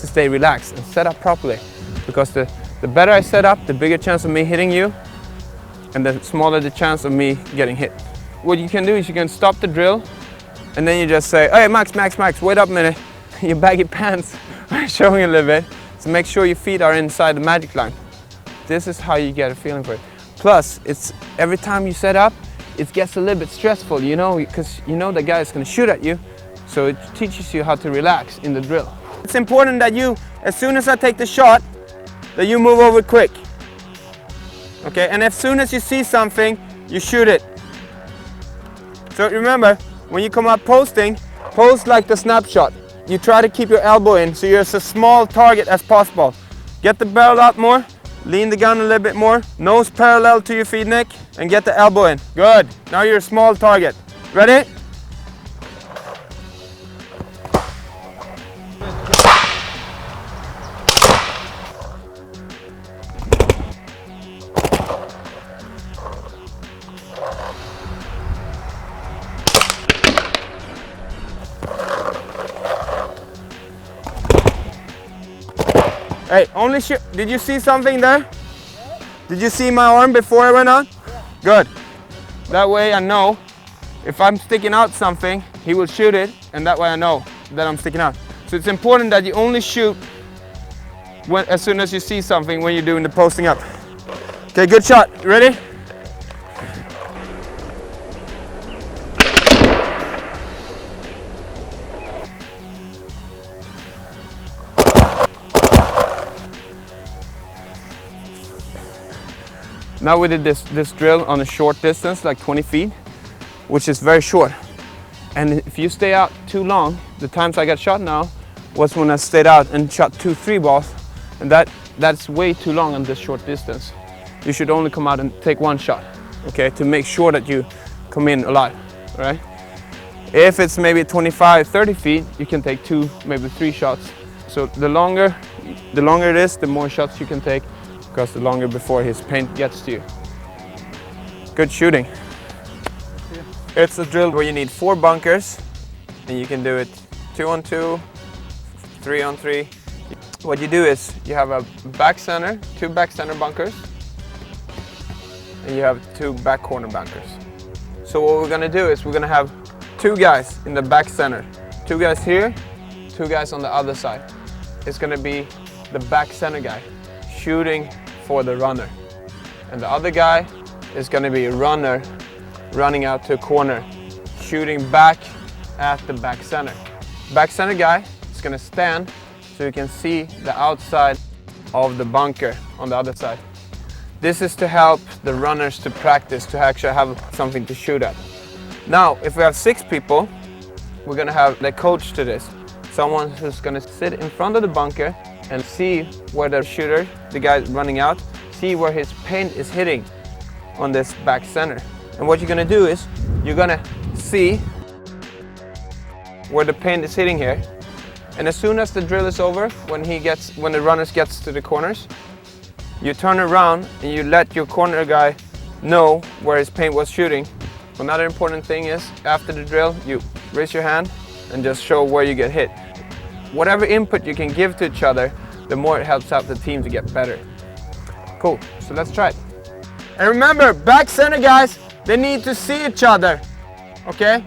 stay relaxed and set up properly, because the better I set up, the bigger chance of me hitting you, and the smaller the chance of me getting hit. What you can do is you can stop the drill, and then you just say, hey, Max, wait up a minute. Your baggy pants are showing a little bit, so make sure your feet are inside the magic line. This is how you get a feeling for it. Plus, it's every time you set up, it gets a little bit stressful, you know, because you know the guy is going to shoot at you, so it teaches you how to relax in the drill. It's important that you, as soon as I take the shot, that you move over quick. Okay, and as soon as you see something, you shoot it. So remember, when you come up posting, post like the snapshot. You try to keep your elbow in, so you're as a small target as possible. Get the barrel out more, lean the gun a little bit more, nose parallel to your feed neck, and get the elbow in. Good, now you're a small target. Ready? Hey, only shoot. Did you see something there? Yeah. Did you see my arm before I went on? Yeah. Good. That way I know if I'm sticking out something, he will shoot it, and that way I know that I'm sticking out. So it's important that you only shoot as soon as you see something when you're doing the posting up. Okay, good shot. You ready? Now we did this drill on a short distance, like 20 feet, which is very short. And if you stay out too long, the times I got shot now was when I stayed out and shot 2-3 balls, and that's way too long on this short distance. You should only come out and take one shot, okay, to make sure that you come in alive, all right? If it's maybe 25, 30 feet, you can take 2, maybe 3 shots. So the longer it is, the more shots you can take, because the longer before his paint gets to you. Good shooting. Yeah. It's a drill where you need 4 bunkers, and you can do it 2-on-2, 3-on-3. What you do is you have a back center, 2 back center bunkers, and you have 2 back corner bunkers. So what we're gonna do is we're gonna have 2 guys in the back center, 2 guys here, 2 guys on the other side. It's gonna be the back center guy shooting for the runner, and the other guy is gonna be a runner running out to a corner, shooting back at the back center. Back center guy is gonna stand so you can see the outside of the bunker on the other side. This is to help the runners to practice, to actually have something to shoot at. Now, if we have 6 people, we're gonna have the coach to this. Someone who's gonna sit in front of the bunker and see where the shooter, the guy running out, see where his paint is hitting on this back center. And what you're gonna do is, you're gonna see where the paint is hitting here. And as soon as the drill is over, when the runners gets to the corners, you turn around and you let your corner guy know where his paint was shooting. Another important thing is, after the drill, you raise your hand and just show where you get hit. Whatever input you can give to each other, the more it helps out the team to get better. Cool, so let's try it. And remember, back center guys, they need to see each other, okay?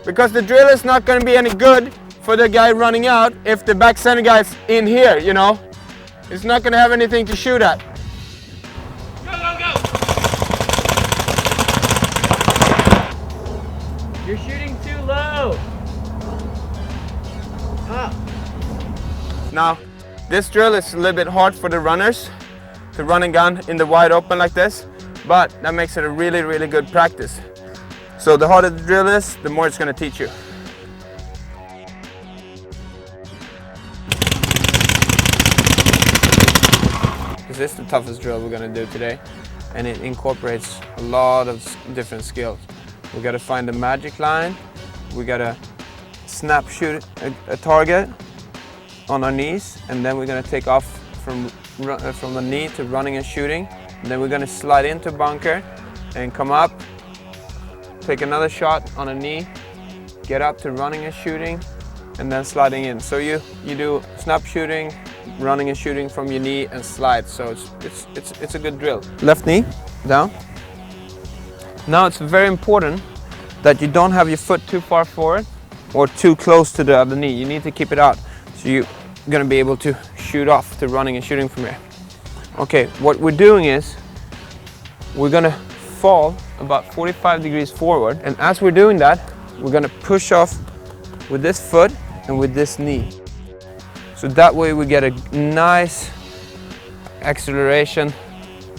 Because the drill is not gonna be any good for the guy running out if the back center guy's in here, you know? It's not gonna have anything to shoot at. Go, go, go! You're shooting too low. Up. Now, this drill is a little bit hard for the runners to run and gun in the wide open like this, but that makes it a really, really good practice. So the harder the drill is, the more it's gonna teach you. This is the toughest drill we're gonna do today, and it incorporates a lot of different skills. We gotta find the magic line, we gotta snap shoot a target on our knees, and then we're gonna take off from the knee to running and shooting, and then we're gonna slide into bunker and come up, take another shot on a knee, get up to running and shooting, and then sliding in. So you do snap shooting, running and shooting from your knee, and slide. So it's a good drill. Left knee down. Now it's very important that you don't have your foot too far forward or too close to the other knee. You need to keep it out, so you're gonna be able to shoot off to running and shooting from here. Okay, what we're doing is we're gonna fall about 45 degrees forward, and as we're doing that, we're gonna push off with this foot and with this knee. So that way we get a nice acceleration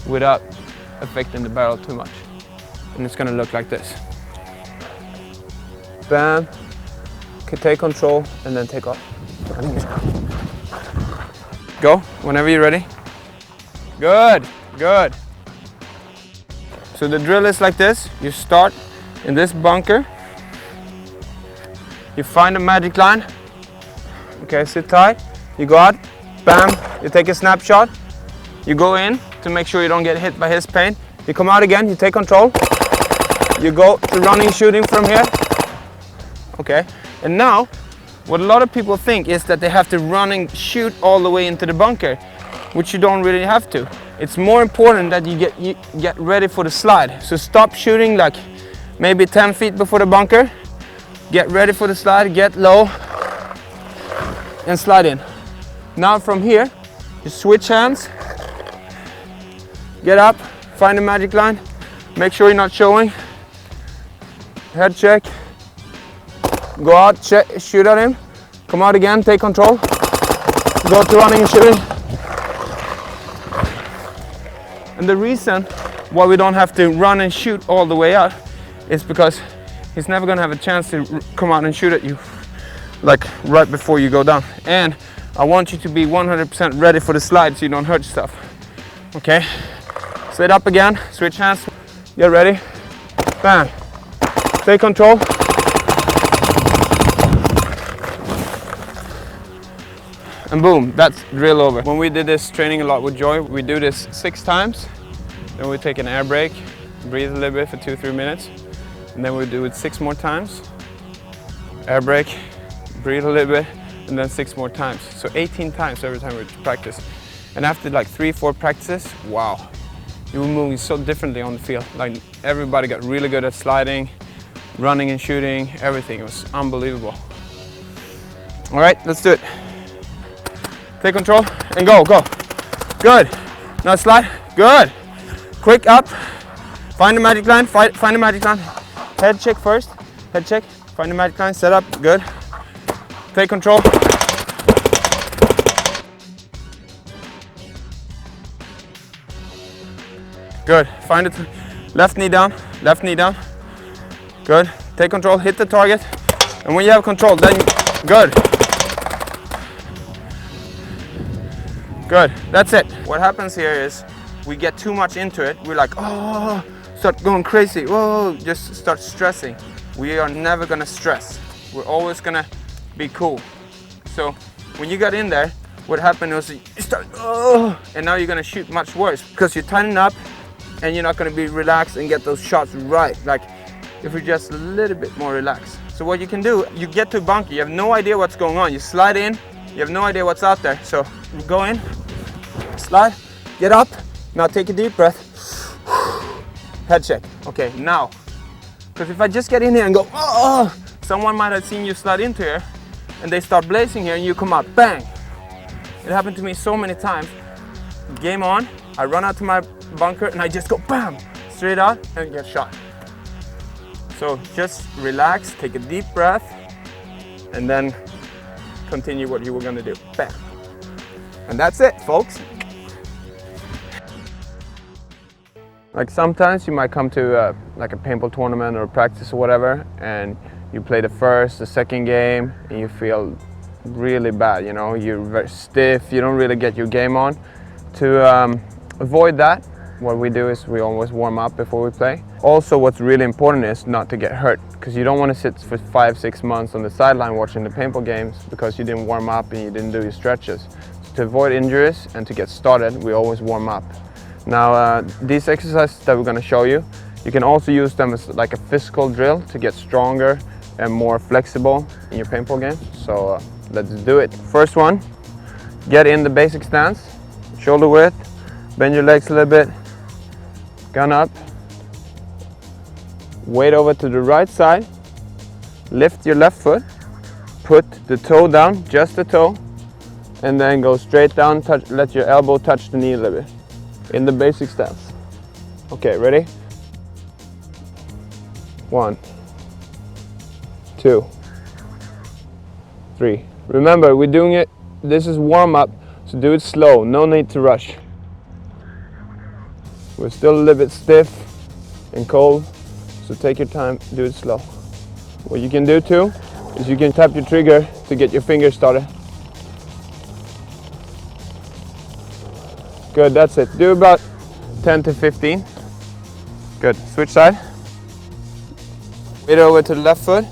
without affecting the barrel too much. And it's gonna look like this. Bam, take control and then take off. Go, whenever you're ready. Good, good. So the drill is like this. You start in this bunker. You find a magic line. Okay, sit tight. You go out, bam, you take a snapshot. You go in to make sure you don't get hit by his paint. You come out again, you take control. You go to running, shooting from here. Okay, and now, what a lot of people think is that they have to run and shoot all the way into the bunker, which you don't really have to. It's more important that you get ready for the slide. So stop shooting like maybe 10 feet before the bunker. Get ready for the slide, get low, and slide in. Now from here, you switch hands, get up, find the magic line, make sure you're not showing, head check, go out, check, shoot at him, come out again, take control, go to running and shooting. And the reason why we don't have to run and shoot all the way out is because he's never gonna have a chance to come out and shoot at you like right before you go down. And I want you to be 100% ready for the slide so you don't hurt yourself. Okay? Slide up again, switch hands, get ready, bam, take control. And boom, that's drill over. When we did this training a lot with Joy, we do this 6 times. Then we take an air break, breathe a little bit for 2-3 minutes. And then we do it 6 more times. Air break, breathe breathe a little bit, and then 6 more times. So 18 times every time we practice. And after like 3-4 practices, wow, you were moving so differently on the field. Like everybody got really good at sliding, running and shooting, everything. It was unbelievable. All right, let's do it. Take control and go, go. Good. Now slide, good. Quick up, find the magic line, find the magic line. Head check first, head check, find the magic line, set up, good. Take control. Good, find it, left knee down, left knee down. Good, take control, hit the target. And when you have control, then, good. Good, that's it. What happens here is we get too much into it. We're like, oh, start going crazy. Whoa, just start stressing. We are never gonna stress. We're always gonna be cool. So when you got in there, what happened was you start, oh, and now you're gonna shoot much worse because you're tightening up and you're not gonna be relaxed and get those shots right. Like if you're just a little bit more relaxed. So what you can do, you get to a bunker, you have no idea what's going on. You slide in, you have no idea what's out there. So you go in, slide, get up, now take a deep breath. Head check. Okay, now, because if I just get in here and go, oh, someone might have seen you slide into here and they start blazing here and you come out, bang. It happened to me so many times. Game on, I run out to my bunker and I just go bam, straight out and get shot. So just relax, take a deep breath, and then continue what you were gonna do. Bam. And that's it, folks. Like sometimes you might come to like a paintball tournament or practice or whatever, and you play the first, the second game, and you feel really bad, you know, you're very stiff, you don't really get your game on. To avoid that, what we do is we always warm up before we play. Also, what's really important is not to get hurt, because you don't want to sit for 5-6 months on the sideline watching the paintball games because you didn't warm up and you didn't do your stretches. So to avoid injuries and to get started, we always warm up. Now, these exercises that we're going to show you, you can also use them as like a physical drill to get stronger and more flexible in your paintball game. So let's do it. First one, get in the basic stance, shoulder width, bend your legs a little bit, gun up, weight over to the right side, lift your left foot, put the toe down, just the toe, and then go straight down, touch, let your elbow touch the knee a little bit, in the basic stance. Okay, ready? 1, 2, 3. Remember, we're doing it, this is warm up, so do it slow, no need to rush. We're still a little bit stiff and cold, so take your time, do it slow. What you can do too, is you can tap your trigger to get your fingers started. Good, that's it. Do about 10 to 15. Good, switch side. Weight over to the left foot.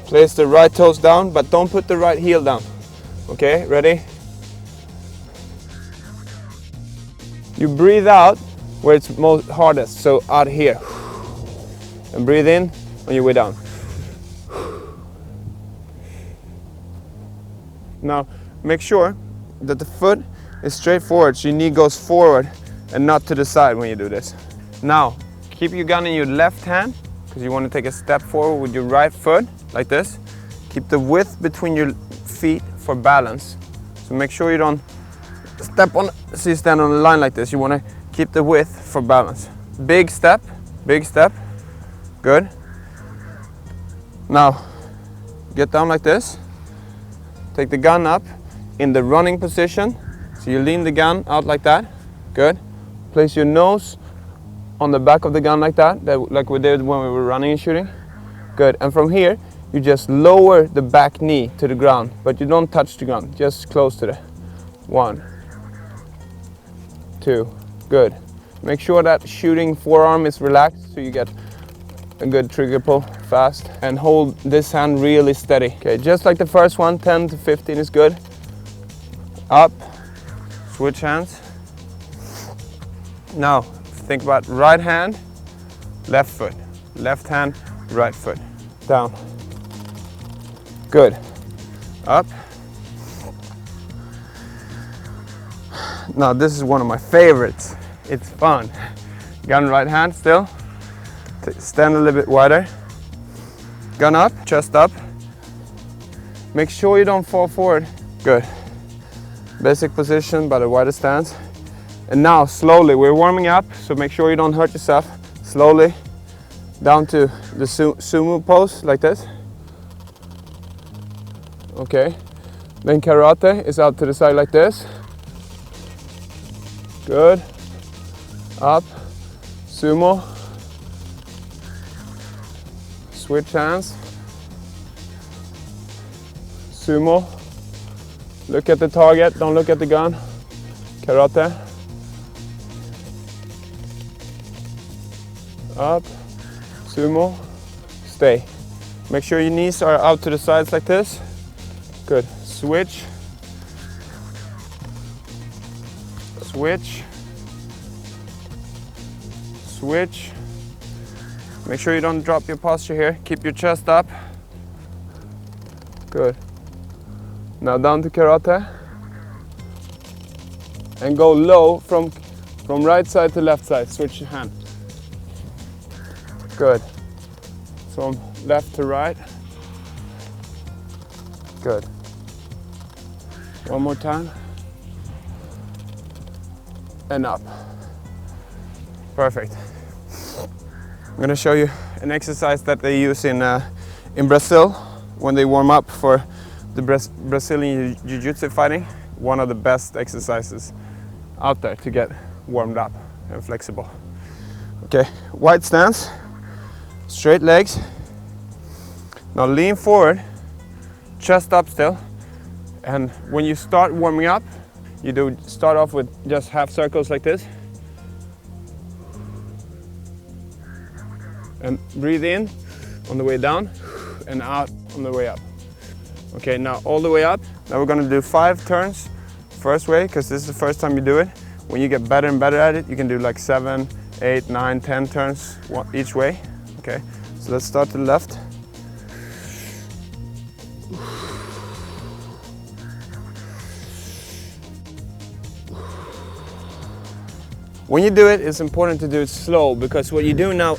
Place the right toes down, but don't put the right heel down. Okay, ready? You breathe out where it's most hardest, so out here. And breathe in on your way down. Now, make sure that the foot is straight forward, so your knee goes forward and not to the side when you do this. Now, keep your gun in your left hand, because you want to take a step forward with your right foot, like this. Keep the width between your feet for balance. So make sure you don't step on, so you stand on a line like this. You want to keep the width for balance. Big step, good. Now, get down like this. Take the gun up in the running position. So you lean the gun out like that, good. Place your nose on the back of the gun like that, like we did when we were running and shooting. Good, and from here, you just lower the back knee to the ground, but you don't touch the ground, just close to the 1, 2, good. Make sure that shooting forearm is relaxed so you get a good trigger pull fast, and hold this hand really steady. Okay, just like the first one, 10 to 15 is good. Up, switch hands. Now, think about right hand, left foot, left hand, right foot, down. Good. Up. Now this is one of my favorites. It's fun. Gun right hand still. Stand a little bit wider. Gun up, chest up. Make sure you don't fall forward. Good. Basic position by the wider stance. And now slowly, we're warming up, so make sure you don't hurt yourself. Slowly down to the sumo pose like this. Okay. Then karate is out to the side like this. Good. Up. Sumo. Switch hands. Sumo. Look at the target, don't look at the gun. Karate. Up. Sumo. Stay. Make sure your knees are out to the sides like this. Good. Switch. Switch. Switch. Make sure you don't drop your posture here. Keep your chest up. Good. Now down to karate. And go low from right side to left side. Switch your hand. Good. From left to right. Good. One more time. And up. Perfect. I'm going to show you an exercise that they use in Brazil when they warm up for the Brazilian Jiu-Jitsu fighting. One of the best exercises out there to get warmed up and flexible. Okay, wide stance, straight legs. Now lean forward, chest up still. And when you start warming up, you start off with just half circles like this. And breathe in on the way down and out on the way up. Okay, now all the way up. Now we're gonna do 5 turns first way, because this is the first time you do it. When you get better and better at it, you can do like 7, 8, 9, 10 turns each way. Okay, so let's start to the left. When you do it, it's important to do it slow, because what you do now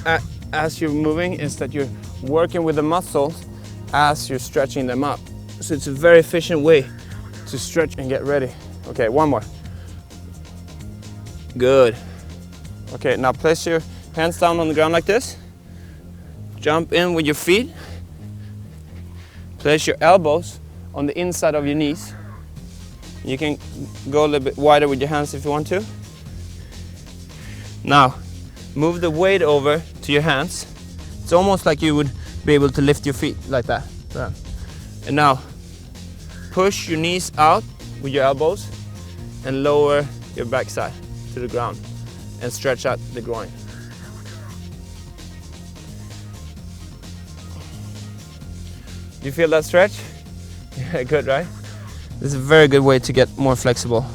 as you're moving is that you're working with the muscles as you're stretching them up. So it's a very efficient way to stretch and get ready. Okay, one more. Good. Okay, now place your hands down on the ground like this. Jump in with your feet. Place your elbows on the inside of your knees. You can go a little bit wider with your hands if you want to. Now, move the weight over to your hands. It's almost like you would be able to lift your feet like that. And now, push your knees out with your elbows and lower your backside to the ground and stretch out the groin. You feel that stretch? Yeah, good, right? This is a very good way to get more flexible.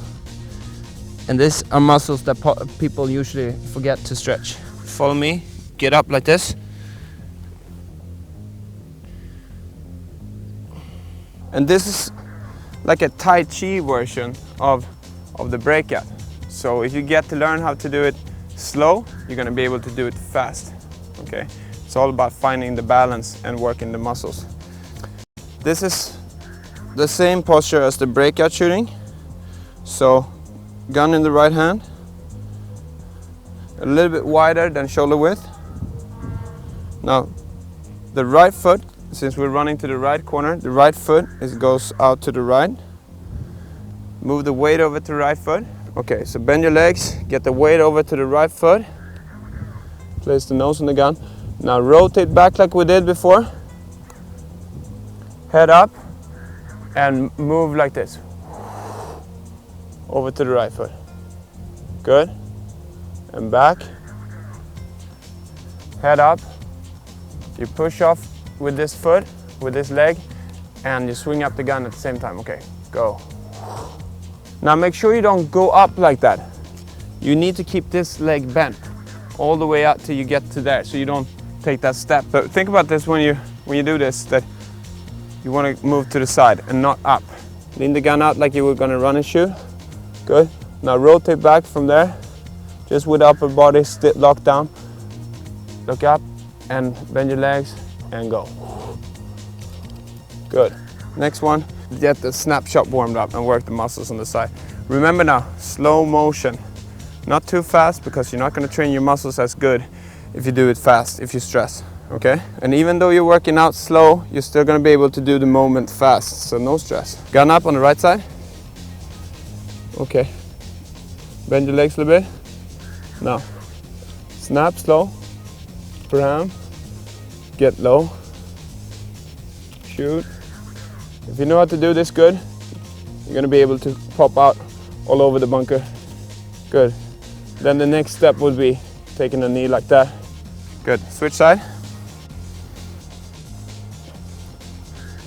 And these are muscles that people usually forget to stretch. Follow me, get up like this. And this is like a Tai Chi version of the breakout. So if you get to learn how to do it slow, you're gonna be able to do it fast, okay? It's all about finding the balance and working the muscles. This is the same posture as the breakout shooting. So, gun in the right hand, a little bit wider than shoulder width. Now, the right foot, since we're running to the right corner, the right foot goes out to the right. Move the weight over to the right foot. Okay, so bend your legs, get the weight over to the right foot. Place the nose on the gun. Now rotate back like we did before. Head up and move like this. Over to the right foot. Good. And back. Head up. You push off with this foot, with this leg, and you swing up the gun at the same time. Okay, go. Now make sure you don't go up like that. You need to keep this leg bent all the way out till you get to there, so you don't take that step. But think about this when you do this, that you want to move to the side and not up. Lean the gun out like you were going to run and shoot. Good. Now rotate back from there, just with the upper body locked down. Look up and bend your legs and go. Good. Next one, get the snapshot warmed up and work the muscles on the side. Remember now, slow motion. Not too fast, because you're not going to train your muscles as good if you do it fast, if you stress. Okay? And even though you're working out slow, you're still going to be able to do the movement fast, so no stress. Gun up on the right side. Okay. Bend your legs a little bit. Now, snap slow. Ram. Get low. Shoot. If you know how to do this good, you're going to be able to pop out all over the bunker. Good. Then the next step would be taking a knee like that. Good. Switch side.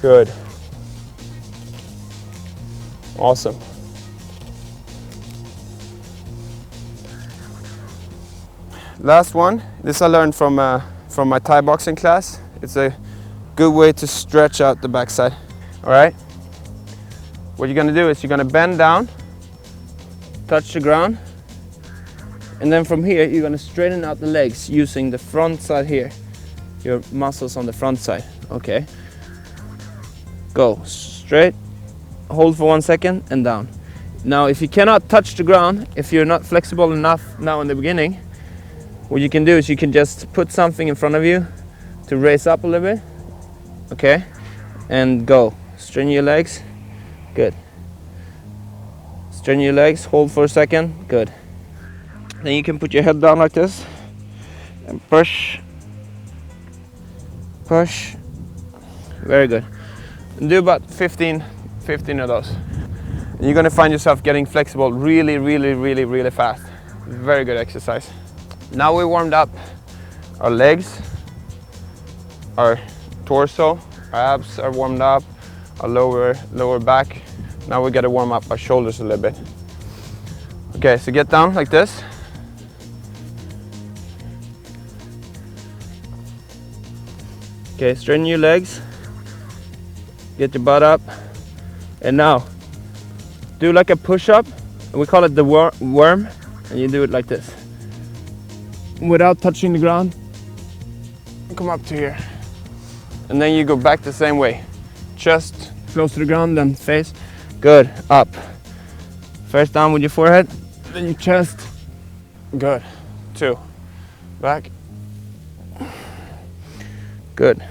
Good. Awesome. Last one. This I learned from my Thai boxing class. It's a good way to stretch out the backside. All right. What you're gonna do is you're gonna bend down, touch the ground, and then from here you're gonna straighten out the legs using the front side here, your muscles on the front side. Okay. Go straight, hold for 1 second, and down. Now, if you cannot touch the ground, if you're not flexible enough now in the beginning, what you can do is you can just put something in front of you to raise up a little bit. Okay, and go. Straighten your legs. Good. Straighten your legs, hold for a second. Good. Then you can put your head down like this and push. Push. Very good. And do about 15 of those. And you're gonna find yourself getting flexible really fast. Very good exercise. Now we warmed up our legs, our torso, our abs are warmed up, our lower back. Now we gotta warm up our shoulders a little bit. Okay, so get down like this. Okay, straighten your legs, get your butt up, and now do like a push-up, and we call it the worm, and you do it like this. Without touching the ground, come up to here. And then you go back the same way. Chest close to the ground, then face. Good, up. First down with your forehead, then your chest. Good, 2. Back. Good.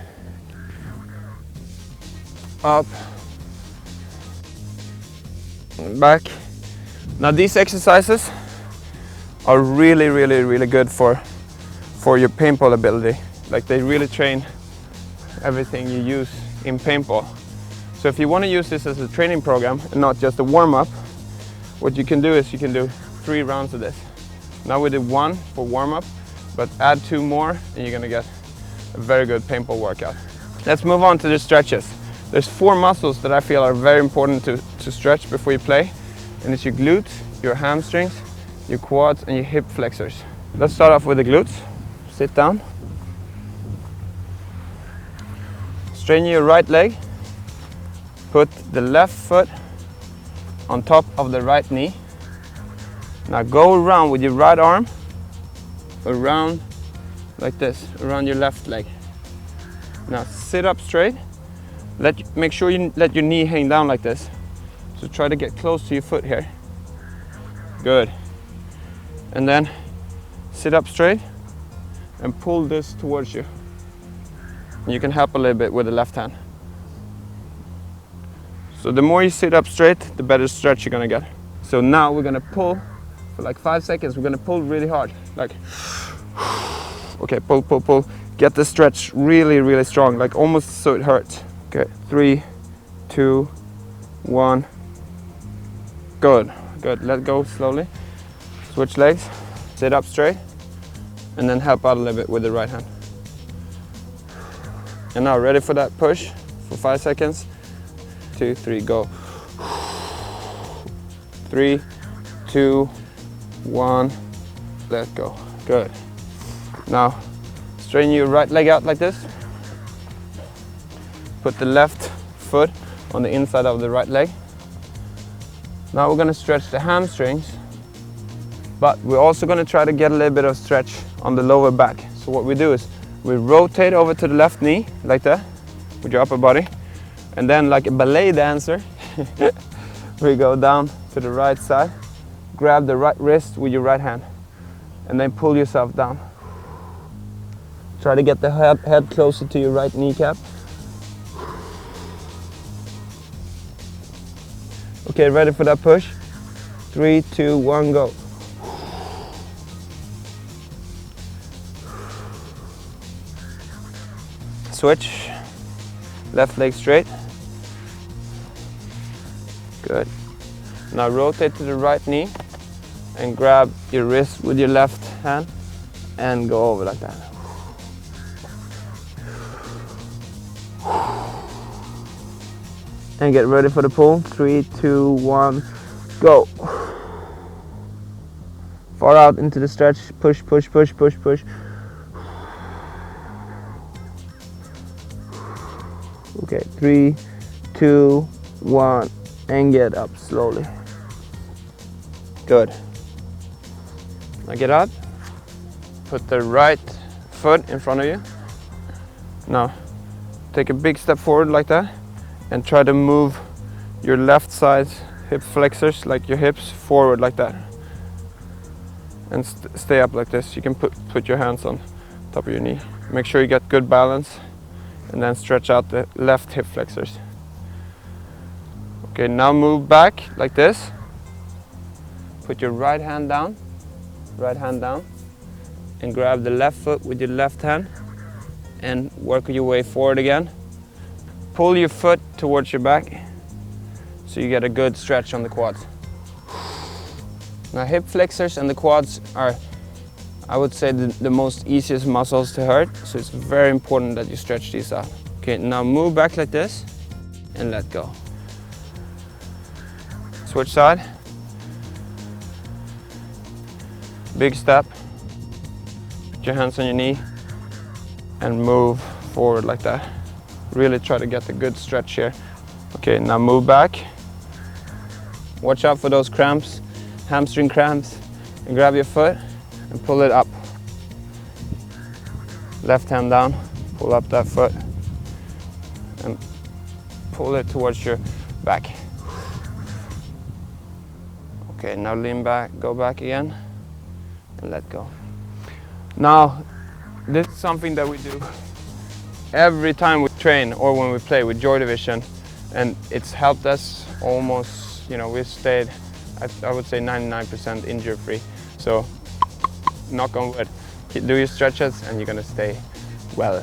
Up. Back. Now these exercises are really good for your paintball ability. Like, they really train everything you use in paintball. So if you want to use this as a training program and not just a warm-up, what you can do is you can do 3 rounds of this. Now we did 1 for warm-up, but add 2 more and you're gonna get a very good paintball workout. Let's move on to the stretches. There's 4 muscles that I feel are very important to stretch before you play, and it's your glutes, your hamstrings, your quads, and your hip flexors. Let's start off with the glutes. Sit down. Straighten your right leg. Put the left foot on top of the right knee. Now go around with your right arm, around like this, around your left leg. Now sit up straight. Make sure you let your knee hang down like this. So try to get close to your foot here. Good. And then sit up straight and pull this towards you. And you can help a little bit with the left hand. So the more you sit up straight, the better stretch you're gonna get. So now we're gonna pull for like 5 seconds. We're gonna pull really hard. Like, okay, pull. Get the stretch really strong, like almost so it hurts. Okay, 3, 2, 1. Good. Let go slowly. Switch legs. Sit up straight. And then help out a little bit with the right hand. And now ready for that push for 5 seconds. 2, 3, go. 3, 2, 1. Let go. Good. Now straighten your right leg out like this. Put the left foot on the inside of the right leg. Now we're going to stretch the hamstrings, but we're also going to try to get a little bit of stretch on the lower back. So what we do is we rotate over to the left knee like that with your upper body, and then like a ballet dancer we go down to the right side, grab the right wrist with your right hand, and then pull yourself down. Try to get the head closer to your right kneecap. Okay, ready for that push? 3, 2, 1, go. Switch. Left leg straight. Good. Now rotate to the right knee and grab your wrist with your left hand and go over like that. And get ready for the pull. 3, 2, 1, go. Far out into the stretch. Push, push, push, push, push. Okay, 3, 2, 1, and get up slowly. Good. Now get up. Put the right foot in front of you. Now take a big step forward like that and try to move your left side hip flexors, like your hips, forward like that. And stay up like this. You can put your hands on top of your knee. Make sure you get good balance, and then stretch out the left hip flexors. Okay, now move back like this. Put your right hand down, and grab the left foot with your left hand and work your way forward again. Pull your foot towards your back so you get a good stretch on the quads. Now hip flexors and the quads are, I would say, the most easiest muscles to hurt, so it's very important that you stretch these out. Okay, now move back like this and let go. Switch side. Big step. Put your hands on your knee and move forward like that. Really try to get a good stretch here. Okay, now move back. Watch out for those cramps, hamstring cramps, and grab your foot and pull it up. Left hand down, pull up that foot and pull it towards your back. Okay, now lean back, go back again, and let go. Now, this is something that we do every time we train or when we play with Joy Division, and it's helped us almost, we've stayed, I would say 99% injury free. So, knock on wood, do your stretches and you're gonna stay well.